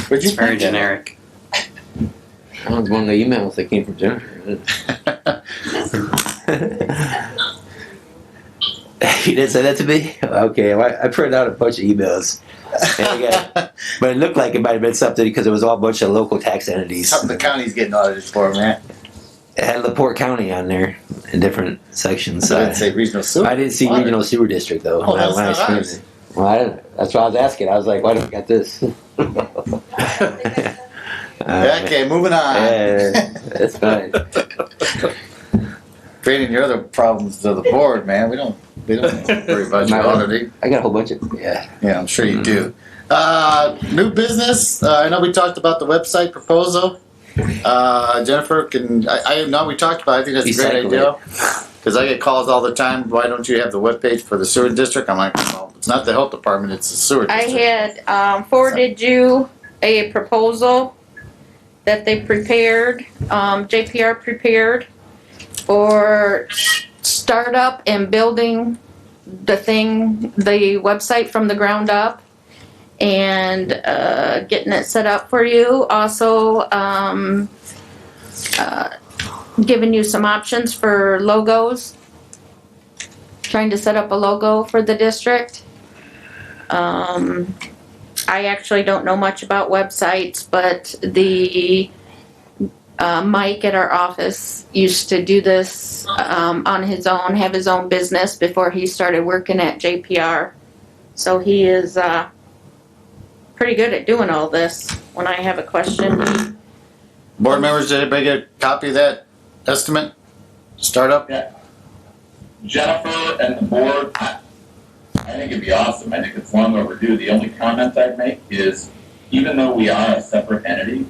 What'd you It's very think? generic. That was one of the emails that came from Jennifer. You didn't say that to me? Okay, well, I printed out a bunch of emails. But it looked like it might have been something because it was all a bunch of local tax entities. Something the county's getting audited for, man. It had LaPorte County on there in different sections. I didn't say regional sewer. I didn't see Audit. regional sewer district though. Oh, that's when I not scanned ours. it. Well, I didn't, that's what I was asking. I was like, why don't we got this? Okay, moving on. Yeah, that's fine. Creating your other problems to the board, man. We don't worry about your auditing. I got a whole bunch of Yeah, I'm sure you do. New business. I know we talked about the website proposal. Jennifer, I know we talked about it. I think that's a great Recycle idea. Cause I get calls all the time, why don't you have the webpage for the sewer district? I'm like, well, it's not the health department, it's the sewer I district. had forwarded you a proposal that they prepared, JPR prepared for startup and building the website from the ground up and getting it set up for you. Also, giving you some options for logos. Trying to set up a logo for the district. I actually don't know much about websites, but the Mike at our office used to do this on his own, have his own business before he started working at JPR. So he is pretty good at doing all this. When I have a question, Board members, did anybody get a copy of that estimate? Startup? Yeah. Jennifer and the board, I think it'd be awesome. I think it's long overdue. The only comment I'd make is, even though we are a separate entity,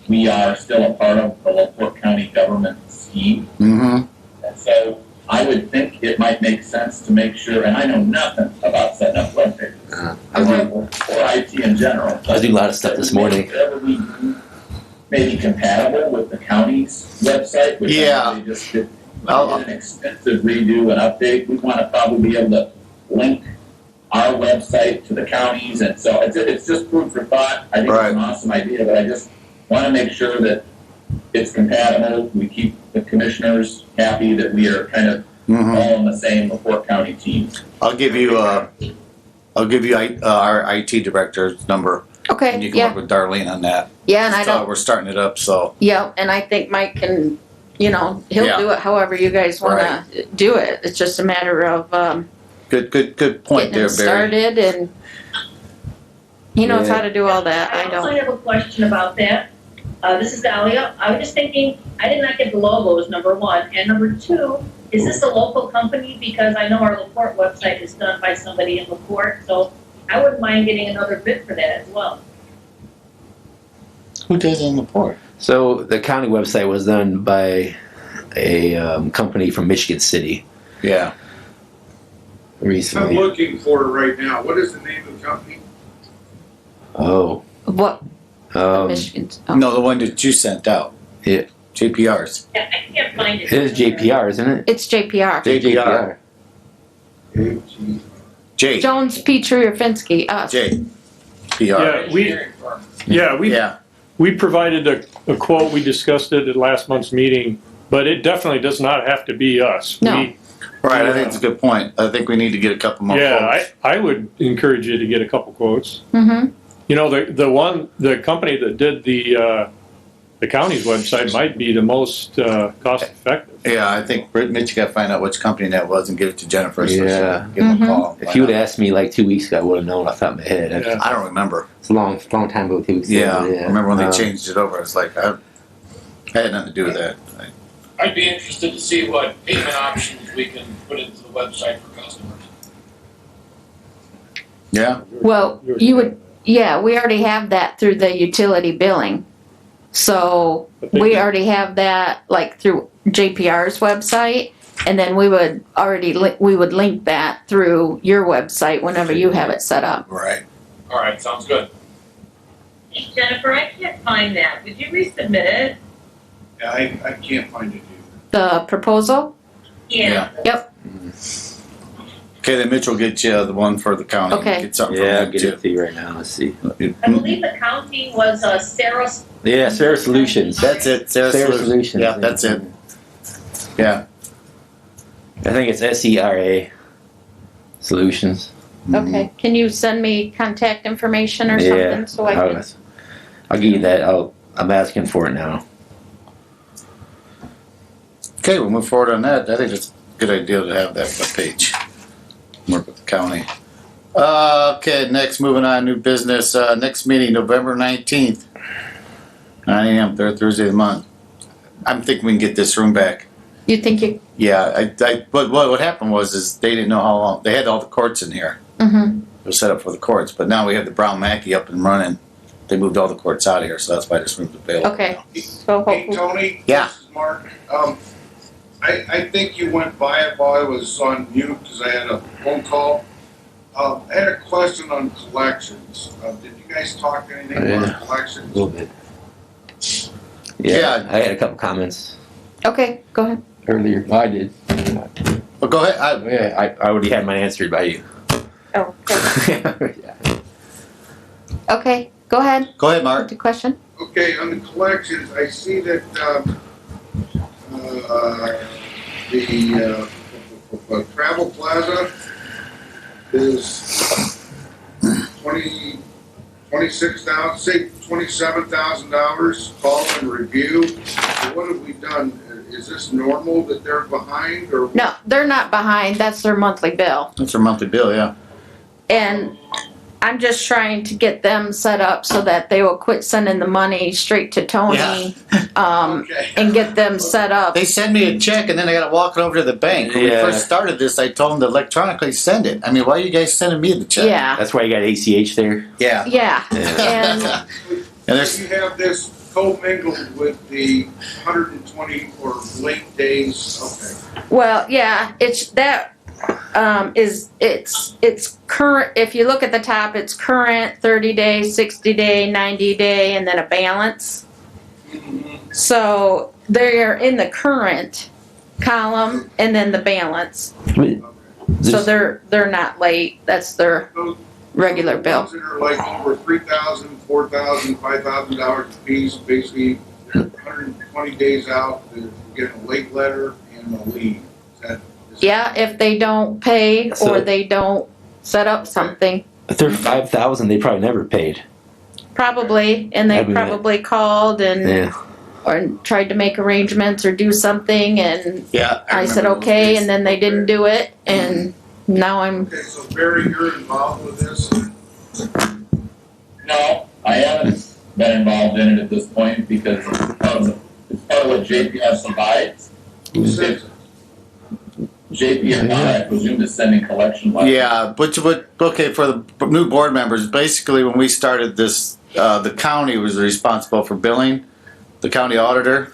we are still a part of the LaPorte County government scheme. Mm-hmm. And so I would think it might make sense to make sure, and I know nothing about setting up web pages or IT in general. I do a lot of stuff this morning. Whatever we do may be compatible with the county's website, which they just did an extensive redo and update. We want to probably be able to link our website to the counties, and so it's just food for thought. I think it's an awesome idea, but I just want to make sure that it's compatible. We keep the commissioners happy that we are kind of all on the same LaPorte County team. I'll give you our IT director's number. okay, And you can work with Darlene on that. Yeah, and We're starting it up, so. Yeah, and I think Mike can, he'll do it however you guys wanna do it. It's just a matter of, Good point getting there, it Barry. started, and he knows how to do all that. I also don't. have a question about that. This is Dahlia. I was just thinking, I did not get the logos, number one. And number two, is this a local company? Because I know our LaPorte website is done by somebody in LaPorte, so I wouldn't mind getting another bid for that as well. Who does in LaPorte? So the county website was done by a company from Michigan City Yeah. I'm recently. looking for it right now. What is the name of the company? Oh. What? Michigan. Oh. No, the one that you sent out. Yeah. JPR's. Yeah, I can't find it. It is JPR, isn't it? It's JPR. JPR. J. Jones, Petrie, or Finsky, us. J. PR. We provided a quote, we discussed it at last month's meeting, but it definitely does not have to be us. No. Right, I think it's a good point. I think we need to get a couple more quotes. Yeah, I would encourage you to get a couple quotes. Mm-hmm. You know, the company that did the county's website might be the most cost effective. Yeah, I think Mitch got to find out which company that was and give it to Jennifer. So Yeah. give him a call. If you would have asked me like 2 weeks ago, I would have known off the top of my head. Yeah. I don't remember. It's a long time ago, 2 weeks Yeah, ago. I remember when they changed it over. It's like, I had nothing to do with that. I'd be interested to see what payment options we can put into the website for customers. Yeah? Well, you would, yeah, we already have that through the utility billing. So we already have that like through JPR's website, and then we would link that through your website whenever you have it set up. Right. All right, sounds good. Jennifer, I can't find that. Would you resubmit it? Yeah, I can't find it either. The proposal? Yeah. Yep. Okay, then Mitch will get you the one for the county. Okay. Get something Yeah, I'll from get them it to you right now. Let's see. too. I believe the county was Sarah. Yeah, Sarah Solutions. That's it. Sarah Solutions. Yeah, that's it. Yeah. I think it's SERA Solutions. Okay. Can you send me contact information or something so I can? I'll give you that. I'm asking for it now. Okay, we'll move forward on that. I think it's a good idea to have that web page. Work with the county. Okay, next, moving on, new business. Next meeting, November 19th. 9 a.m., third Thursday of the month. I'm thinking we can get this room back. You think you? Yeah, but what happened was they didn't know how long. They had all the courts in here. Mm-hmm. They were set up for the courts, but now we have the Brown Mackey up and running. They moved all the courts out of here, so that's why this room's available. Okay. now. So Hey, hopefully. Tony? Yeah. This is Mark. I think you went by it while I was on mute because I had a phone call. I had a question on collections. Did you guys talk anything about A collections? little bit. Yeah. I had a couple comments Okay, go ahead. earlier. Well, I did. Well, go ahead. I already had mine answered by you. Oh, okay. Okay, go ahead. Go ahead, With Mark. the question. Okay, on the collections, I see that the Travel Plaza is $27,000 call and review. So what have we done? Is this normal that they're behind or? No, they're not behind. That's their monthly bill. That's our monthly bill, yeah. And I'm just trying to get them set up so that they will quit sending the money straight to Tony, Okay. and get them set up. They send me a check and then I gotta walk it over to the bank. When we Yeah. first started this, I told them to electronically send it. I mean, why are you guys sending me the check? Yeah, That's why you got ACH there. Yeah. yeah. And there's, You have this co-mingled with the 120 or late days, okay. Well, yeah, it's that, it's current, if you look at the top, it's current, 30-day, 60-day, 90-day, and then a balance. So they're in the current column and then the balance. So they're not late, that's their regular bill. Those that are like over $3,000, $4,000, $5,000 a piece, basically they're 120 days out, they're getting a late letter and a lien. Yeah, if they don't pay So- or they don't set up something, If they're 5,000, they probably never paid. probably, and they I mean, probably called and Yeah. or tried to make arrangements or do something, and yeah. I said remember those okay, days. and then they didn't do it, and now I'm, Okay, so Barry, you're involved with this? No, I haven't been involved in it at this point because it's part of what JPS provides. Who says it? JPS, I presume, is sending collection letters. Yeah, but okay, for the new board members, basically when we started this, the county was responsible for billing, the county auditor.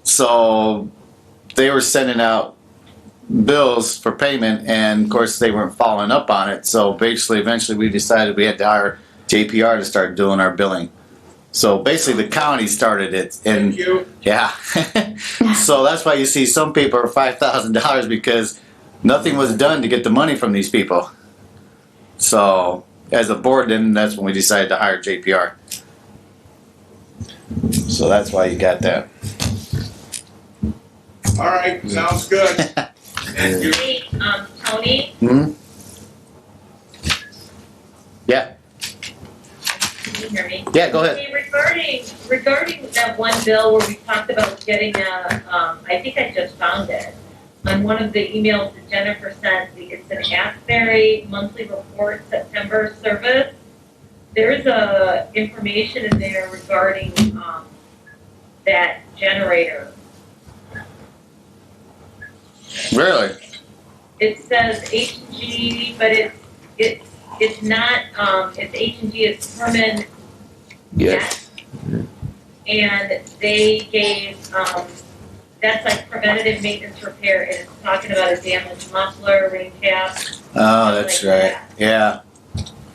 So they were sending out bills for payment and of course they weren't following up on it. So basically, eventually we decided we had to hire JPR to start doing our billing. So basically the county started it and Thank you. yeah. So that's why you see some people are $5,000 because nothing was done to get the money from these people. So as a board, then that's when we decided to hire JPR. So that's why you got that. All right, sounds good. Thank you. Hey, Tony, Hmm? Yeah, can you hear me? yeah, go ahead. Hey, regarding that one bill where we talked about getting I think I just found it. On one of the emails that Jennifer sent, it's an Asbury monthly report September service. There's information in there regarding, that generator. Really? It says H&G, but it's not, it's H&G, it's Herman Yes. and they gave, that's like preventative maintenance repair, and it's talking about a damaged muffler, rain cap. Oh, that's like right. that. Yeah.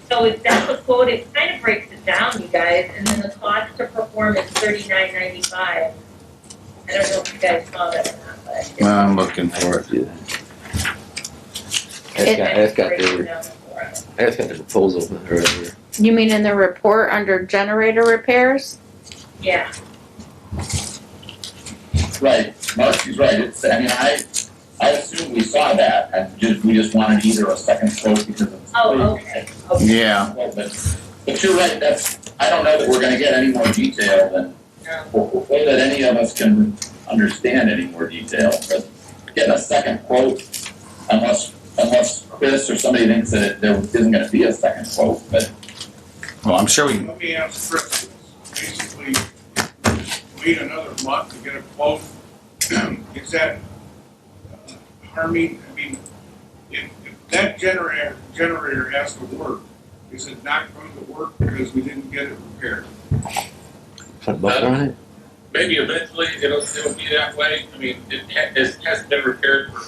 So if that's the quote, it kind of breaks it down, you guys, and then the cost to perform is $39.95. I don't know if you guys saw that or not, but. I'm looking for it. That's got breaks it their, down for us. that's got the proposal right here. you mean in the report under generator repairs? Yeah, Right, Marcy's right, it's, I mean, I assume we saw that, and we just wanted either a second quote because of. oh, okay. Yeah. But you're right, I don't know that we're gonna get any more detail than, or that any of us can understand any more detail, but getting a second quote, unless Chris or somebody thinks that there isn't gonna be a second quote, but. Well, I'm sure we. Let me ask Chris, basically, wait another month to get a quote. Is that harming, I mean, if that generator has to work, is it not going to work because we didn't get it repaired? Put a buffer on it? maybe eventually it'll be that way. I mean, it hasn't been repaired for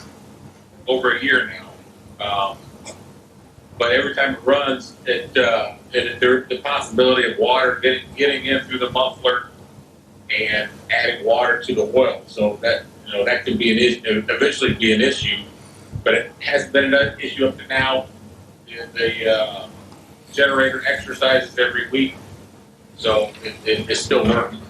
over a year now. But every time it runs, there's the possibility of water getting in through the muffler and adding water to the oil. So that could be an issue, eventually be an issue, but it hasn't been an issue up to now. The generator exercises every week, so it's still working.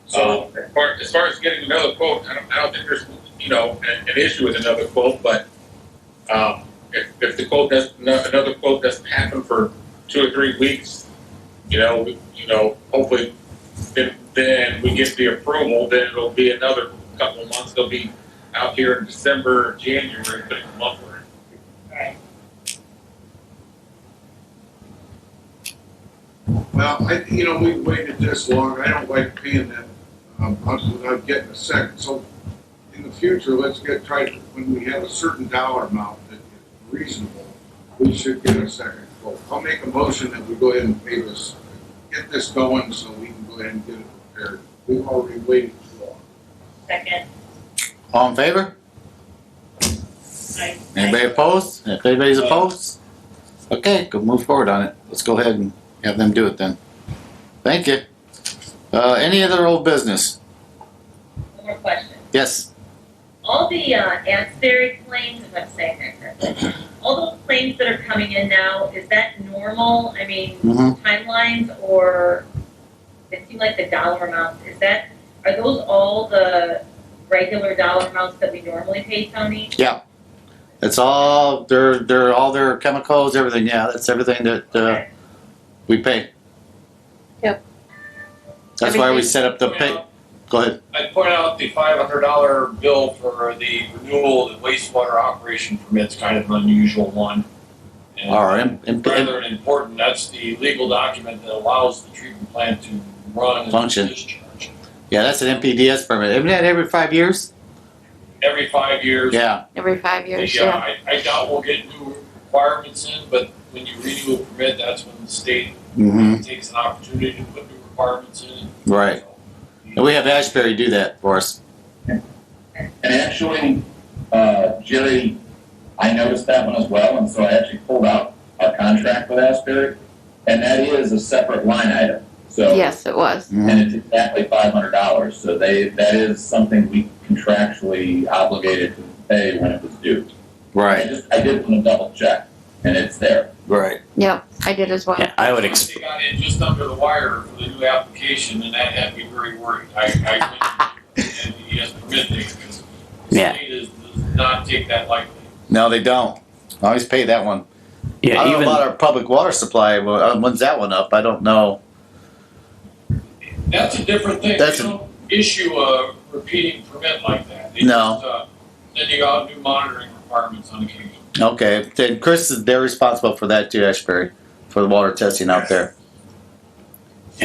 So as far as getting another quote, I don't think there's an issue with another quote, but if the quote another quote doesn't happen for 2 or 3 weeks, hopefully then we get the approval, then it'll be another couple of months. They'll be out here in December or January putting the muffler in. Well, we waited this long, I don't like paying that, without getting a second, so in the future, let's when we have a certain dollar amount that is reasonable, we should get a second quote. I'll make a motion that we go ahead and pay this, get this going so we can go ahead and get it prepared. We've already waited too long. Second. All in favor? Anybody opposed? If anybody's opposed? Okay, go move forward on it. Let's go ahead and have them do it then. Thank you. Any other old business? One more question. Yes. All the Asbury claims, if I'm saying that correctly, all those claims that are coming in now, is that normal? I mean, timelines, or it seemed like the dollar amounts, are those all the regular dollar amounts that we normally pay, Tony? Yeah. It's all, they're all their chemicals, everything, yeah, that's everything that we pay. Yep. That's why we set up the pay. Go ahead. I'd point out the $500 bill for the renewal of the wastewater operation permit's kind of an unusual one. And All right. rather important, that's the legal document that allows the treatment plant to run and Function. discharge. Yeah, that's an MPDS permit. Isn't that every 5 years? Every 5 years. Yeah. Every 5 years, Yeah, I doubt we'll get new requirements in, but when you renew a permit, that's when the state takes an opportunity to put new requirements in. Right. And we have Ashbury do that for us. And actually, Jerry, I noticed that one as well, and so I actually pulled out our contract with Asbury, and that is a separate line item. So Yes, it was. and it's exactly $500. So that is something we contractually obligated to pay when it was due. Right. I did want to double check, and it's there. Right. Yep, I did as well. Yeah, I would They got in just under the wire for the new application, and that had me very worried. I went and the permit thing, because the state does not take that lightly. No, they don't. I always pay that one. Yeah, I don't even know about our public water supply. When's that one up? I don't know. That's a different thing. That's They don't issue a repeating permit like that. They No. just, then you got new monitoring requirements on occasion. Okay. Then Chris they're responsible for that too, Ashbury, for the water testing out there.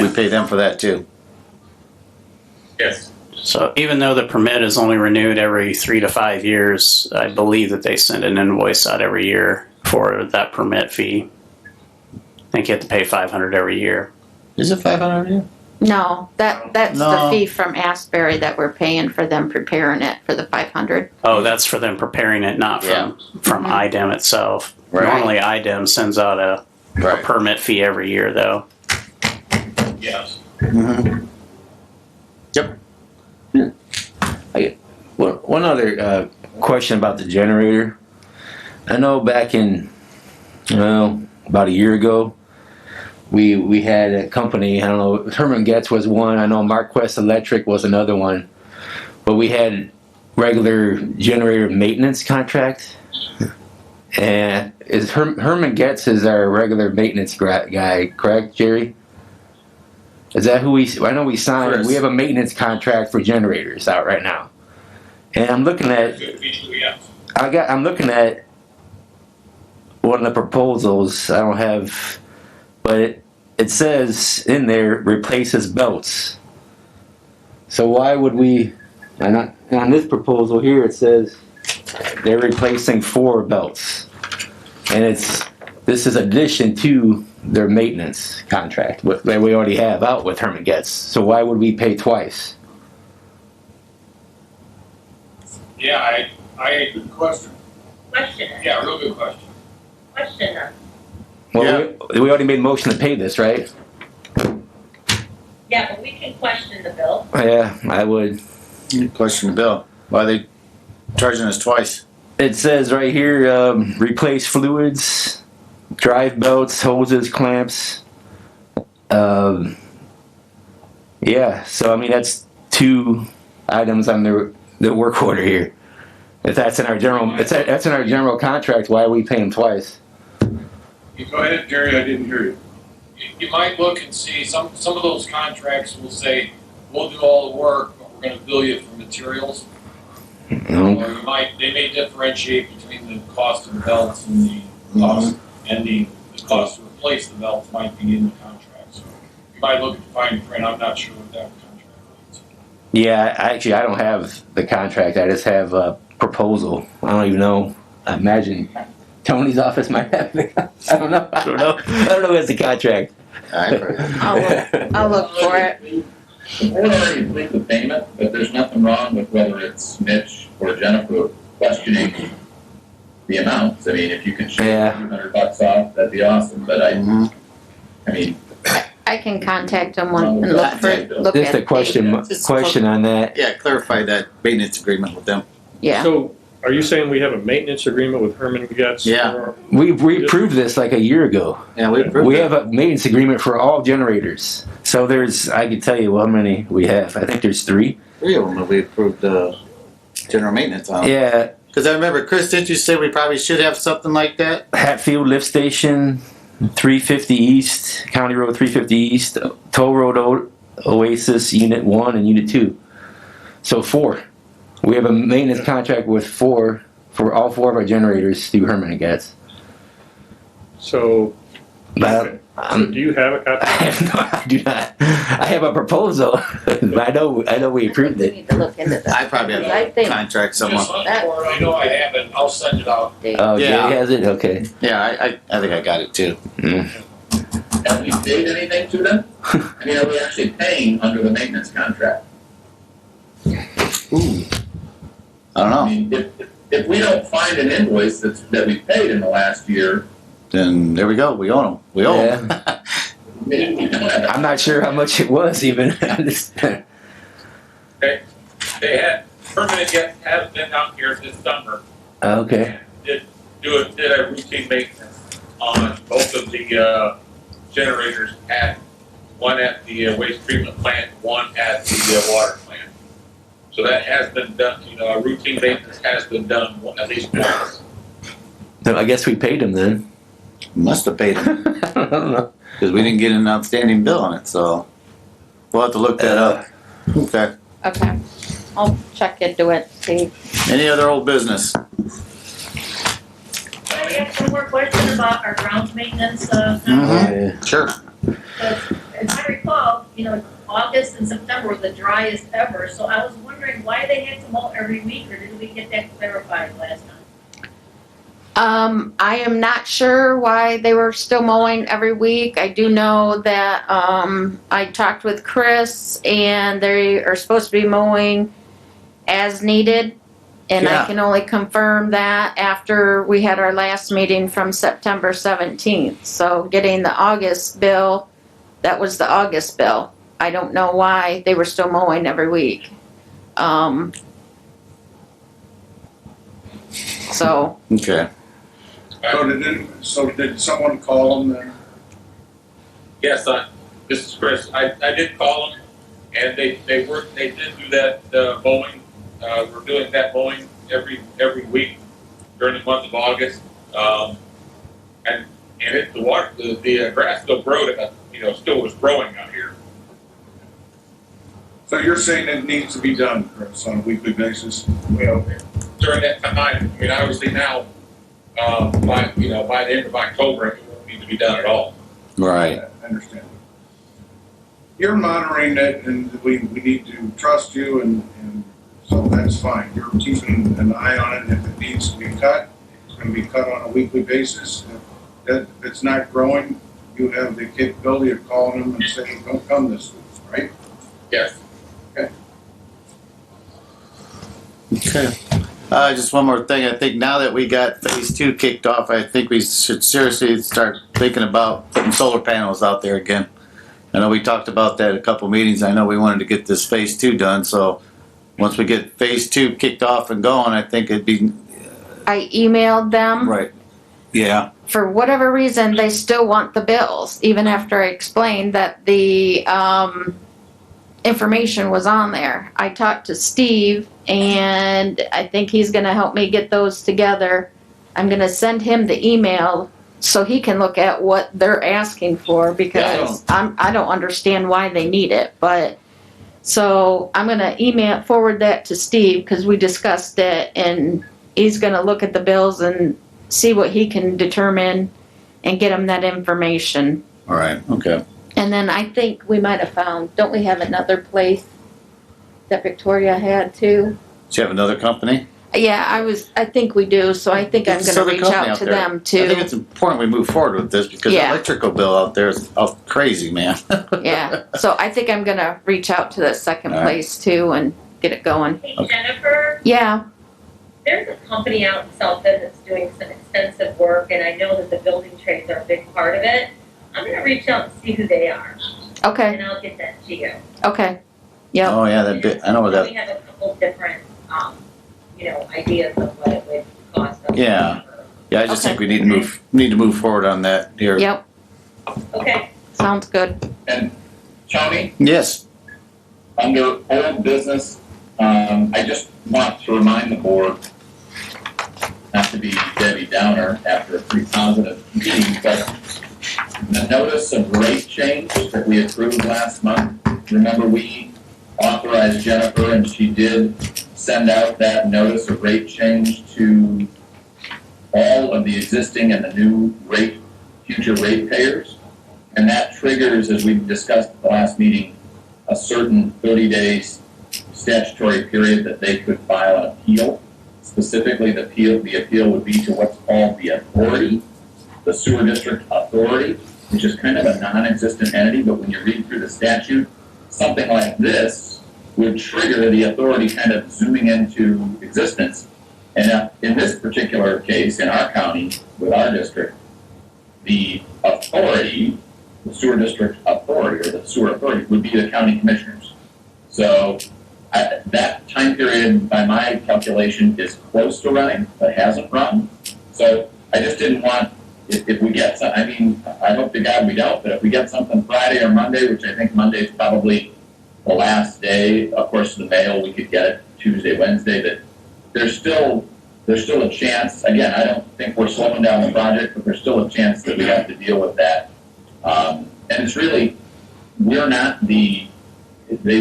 We pay them for that too. Yes. so even though the permit is only renewed every 3 to 5 years, I believe that they send an invoice out every year for that permit fee. I think you have to pay $500 every year. Is it 500 a year? No, that's No. the fee from Asbury that we're paying for them preparing it for the 500. Oh, that's for them preparing it, not from IDEM itself. Right. Normally, IDEM sends out a permit fee every year, though. Yes. Yep. One other question about the generator. I know back in, about a year ago, we had a company, I don't know, Herman Getz was one, I know Marquest Electric was another one, but we had regular generator maintenance contract. And Herman Getz is our regular maintenance guy, correct, Jerry? Is that who I know we signed, Chris. we have a maintenance contract for generators out right now. And I'm looking at, I'm looking at one of the proposals, I don't have, but it says in there, replaces belts. So why would we, and on this proposal here, it says they're replacing 4 belts. And this is addition to their maintenance contract that we already have out with Herman Getz. So why would we pay twice? Yeah, I, Good question. Question it, yeah, real good question. question it. Well, we already made a motion to pay this, right? Yeah, but we can question the bill. Yeah, I would. Question the bill. Why are they charging us twice? It says right here, replace fluids, drive belts, hoses, clamps. Yeah, so I mean that's 2 items on the work order here. If that's in our general, that's in our general contract. Why are we paying twice? You go ahead, Jerry, I didn't hear you. You might look and see, some of those contracts will say, we'll do all the work, but we're gonna bill you for materials. No. Or they may differentiate between the cost of the belts and the cost, and the cost to replace the belts might be in the contract. So you might look at the fine print, I'm not sure what that contract is. Yeah, I don't have the contract. I just have a proposal. I don't even know. I imagine Tony's office might have it. I don't know. I don't know who has the contract. I'll look for it. The board already approved the payment, but there's nothing wrong with whether it's Mitch or Jennifer questioning the amounts. I mean, if you can shave Yeah. $200 off, that'd be awesome, but I mean, I can contact them and look Just at a question on that. Yeah, clarify that maintenance agreement with them. Yeah. So, are you saying we have a maintenance agreement with Herman Getz? Yeah. We approved this like a year ago. Yeah, we approved We it. have a maintenance agreement for all generators. So I can tell you how many we have. I think there's 3. 3 of them that we approved general maintenance on. Yeah, Because I remember, Chris, didn't you say we probably should have something like that? Hatfield Lift Station, 350 East, County Road 350 East, Toll Road Oasis Unit 1 and Unit 2. So 4. We have a maintenance contract with 4 for all 4 of our generators through Herman Getz. So, But so do you have a copy? I do not. I have a proposal. But I know we approved We it. need to look into that. I probably have I a think- contract somewhere. Just look for it, I know I have it, I'll send it out. Oh, Yeah. Jay has it? Okay. Yeah, I think I got it too. have we paid anything to them? I mean, are we actually paying under the maintenance contract? I don't I know. mean, if we don't find an invoice that we paid in the last year, Then there we go. We own them. We owe them. I mean, we don't have I'm not sure how much it was even. They had, Permanent Guest has been out here this summer, Okay. did a routine maintenance on both of the generators one at the waste treatment plant, one at the water plant. So that has been done, a routine maintenance has been done at least once. So I guess we paid him then. Must have paid them I don't know. because we didn't get an outstanding bill on it. So we'll have to look that up. Okay. Okay. I'll check into it, see. Any other old business? I have one more question about our grounds maintenance, Yeah. Sure. as I recall, August and September were the driest ever, so I was wondering why they had to mow every week, or did we get that clarified last time? I am not sure why they were still mowing every week. I do know that, I talked with Chris and they are supposed to be mowing as needed. And I Yeah. can only confirm that after we had our last meeting from September 17th. So getting the August bill, that was the August bill. I don't know why they were still mowing every week. So, Okay. So did someone call them then? Yes, this is Chris. I did call them, and they did do that mowing. We're doing that mowing every week during the month of August. And the grass still still was growing out here. So you're saying it needs to be done, Chris, on a weekly basis? Well, during that time, obviously now, by the end of October, it won't need to be done at all. Right. I understand. You're monitoring it, and we need to trust you, and so that's fine. You're keeping an eye on it. If it needs to be cut, it's going to be cut on a weekly basis. If it's not growing, you have the capability of calling them and saying, don't come this week, right? Yes. Okay. Just one more thing. I think now that we got phase 2 kicked off, I think we should seriously start thinking about putting solar panels out there again. I know we talked about that a couple meetings. I know we wanted to get this phase 2 done, so once we get phase 2 kicked off and going, I think it'd be I emailed them. right. Yeah. For whatever reason, they still want the bills, even after I explained that the information was on there. I talked to Steve, and I think he's going to help me get those together. I'm going to send him the email so he can look at what they're asking for, because I don't understand why they need it. But so I'm going to forward that to Steve, because we discussed it, and he's going to look at the bills and see what he can determine and get him that information. All right. Okay. And then I think we might have found, don't we have another place that Victoria had too? Do you have another company? Yeah, I think we do, so I think I'm This gonna other reach company out to there. them I think too. it's important we move forward with this because the Yeah. electrical bill out there is crazy, man. Yeah, so I think I'm gonna reach out to that second All right. place too and get it going. Hey, Jennifer, Yeah, there's a company out in South Bend that's doing some extensive work, and I know that the building trades are a big part of it. I'm gonna reach out and see who they are, okay, and I'll get that to you. okay. Yep, Oh yeah, that bit. I know where that. We have a couple different, ideas of what it would cost us. Yeah. Yeah, I just Okay. think we need to move forward on that here. yep, Okay, sounds good. And Tony, Yes. under old business, I just want to remind the board, not to be Debbie Downer after a pretty positive meeting, but the notice of rate change that we approved last month, remember we authorized Jennifer and she did send out that notice of rate change to all of the existing and the new future rate payers. And that triggers, as we discussed at the last meeting, a certain 30 days statutory period that they could file an appeal. Specifically, the appeal would be to what's called the authority, the sewer district authority, which is kind of a non-existent entity, but when you read through the statute, something like this would trigger the authority kind of zooming into existence. And in this particular case, in our county, with our district, the authority, the sewer district authority, or the sewer authority, would be the county commissioners. So that time period, by my calculation, is close to running, but hasn't run. So I just didn't want, if we get some, I mean, I hope to God we don't, but if we get something Friday or Monday, which I think Monday is probably the last day, of course, the mail, we could get it Tuesday, Wednesday, that there's still a chance. Again, I don't think we're slowing down the project, but there's still a chance that we have to deal with that. And it's really, they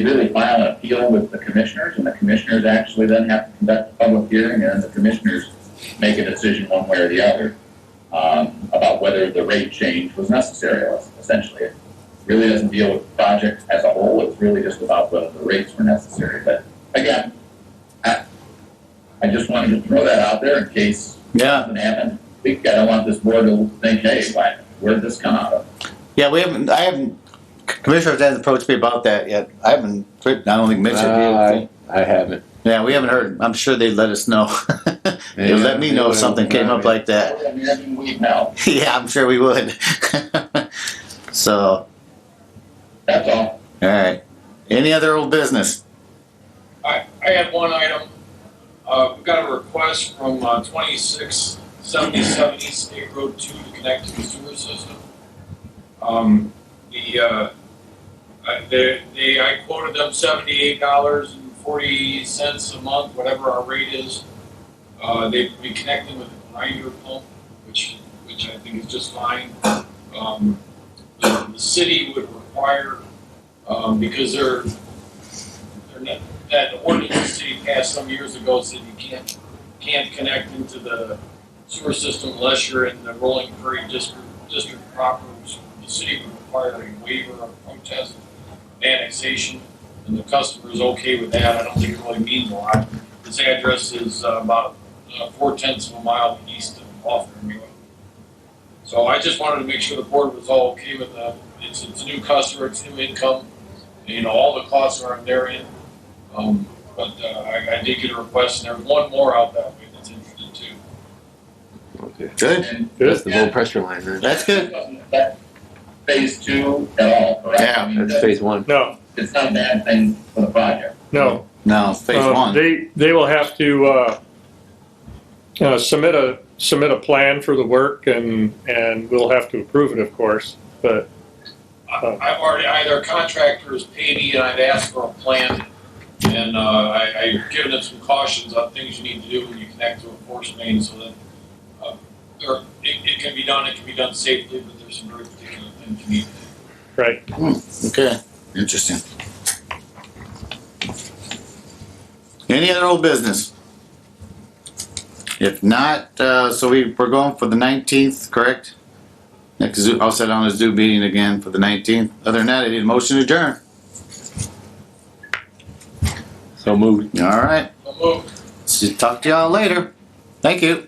really file an appeal with the commissioners, and the commissioners actually then have to conduct a public hearing, and then the commissioners make a decision one way or the other about whether the rate change was necessary, essentially. It really doesn't deal with the project as a whole. It's really just about whether the rates were necessary. But again, I just wanted to throw that out there in case something happened. I don't want this board to think, hey, where did this come out of? Yeah, commissioners hasn't approached me about that yet. I don't think Mitch I haven't. Yeah, we haven't heard. I'm sure they'd let us know. They'd let me know if something came up like that. I imagine we'd know. Yeah, I'm sure we would. So, That's all. all right. Any other old business? I had one item. We got a request from 2677 East State Road 2 to connect to the sewer system. I quoted them $78.40 a month, whatever our rate is. They'd be connecting with a grinder pump, which I think is just fine. The city would require, because that ordinance the city passed some years ago said you can't connect into the sewer system unless you're in the Rolling Prairie district proper. The city would require a waiver of protest annexation, and the customer is okay with that. I don't think it really means a lot. This address is about 0.4 of a mile east of Hawthorne. So So I just wanted to make sure the board was all okay with it's a new customer, it's new income, and, all the costs are on their end. But I did get a request, and there's one more out that way that's interested too. Okay. Good. And That's the low pressure line then. That's good. Doesn't affect phase two at all, correct? Yeah, I mean, That's phase one. No, it's not a bad thing for the project. no. No, phase one. They will have to submit a plan for the work, and we'll have to approve it, of course. But I've already, their contractor has paid me, and I've asked for a plan, and I've given them some cautions on things you need to do when you connect to a force main, so that it can be done safely, but there's some very particular things you need to do. right. Okay, interesting. Any other old business? If not, so we're going for the 19th, correct? Next Zoo, I'll set on a Zoo meeting again for the 19th. Other than that, I need a motion to adjourn. So moved. All right. So moved. Talk to y'all later. Thank you.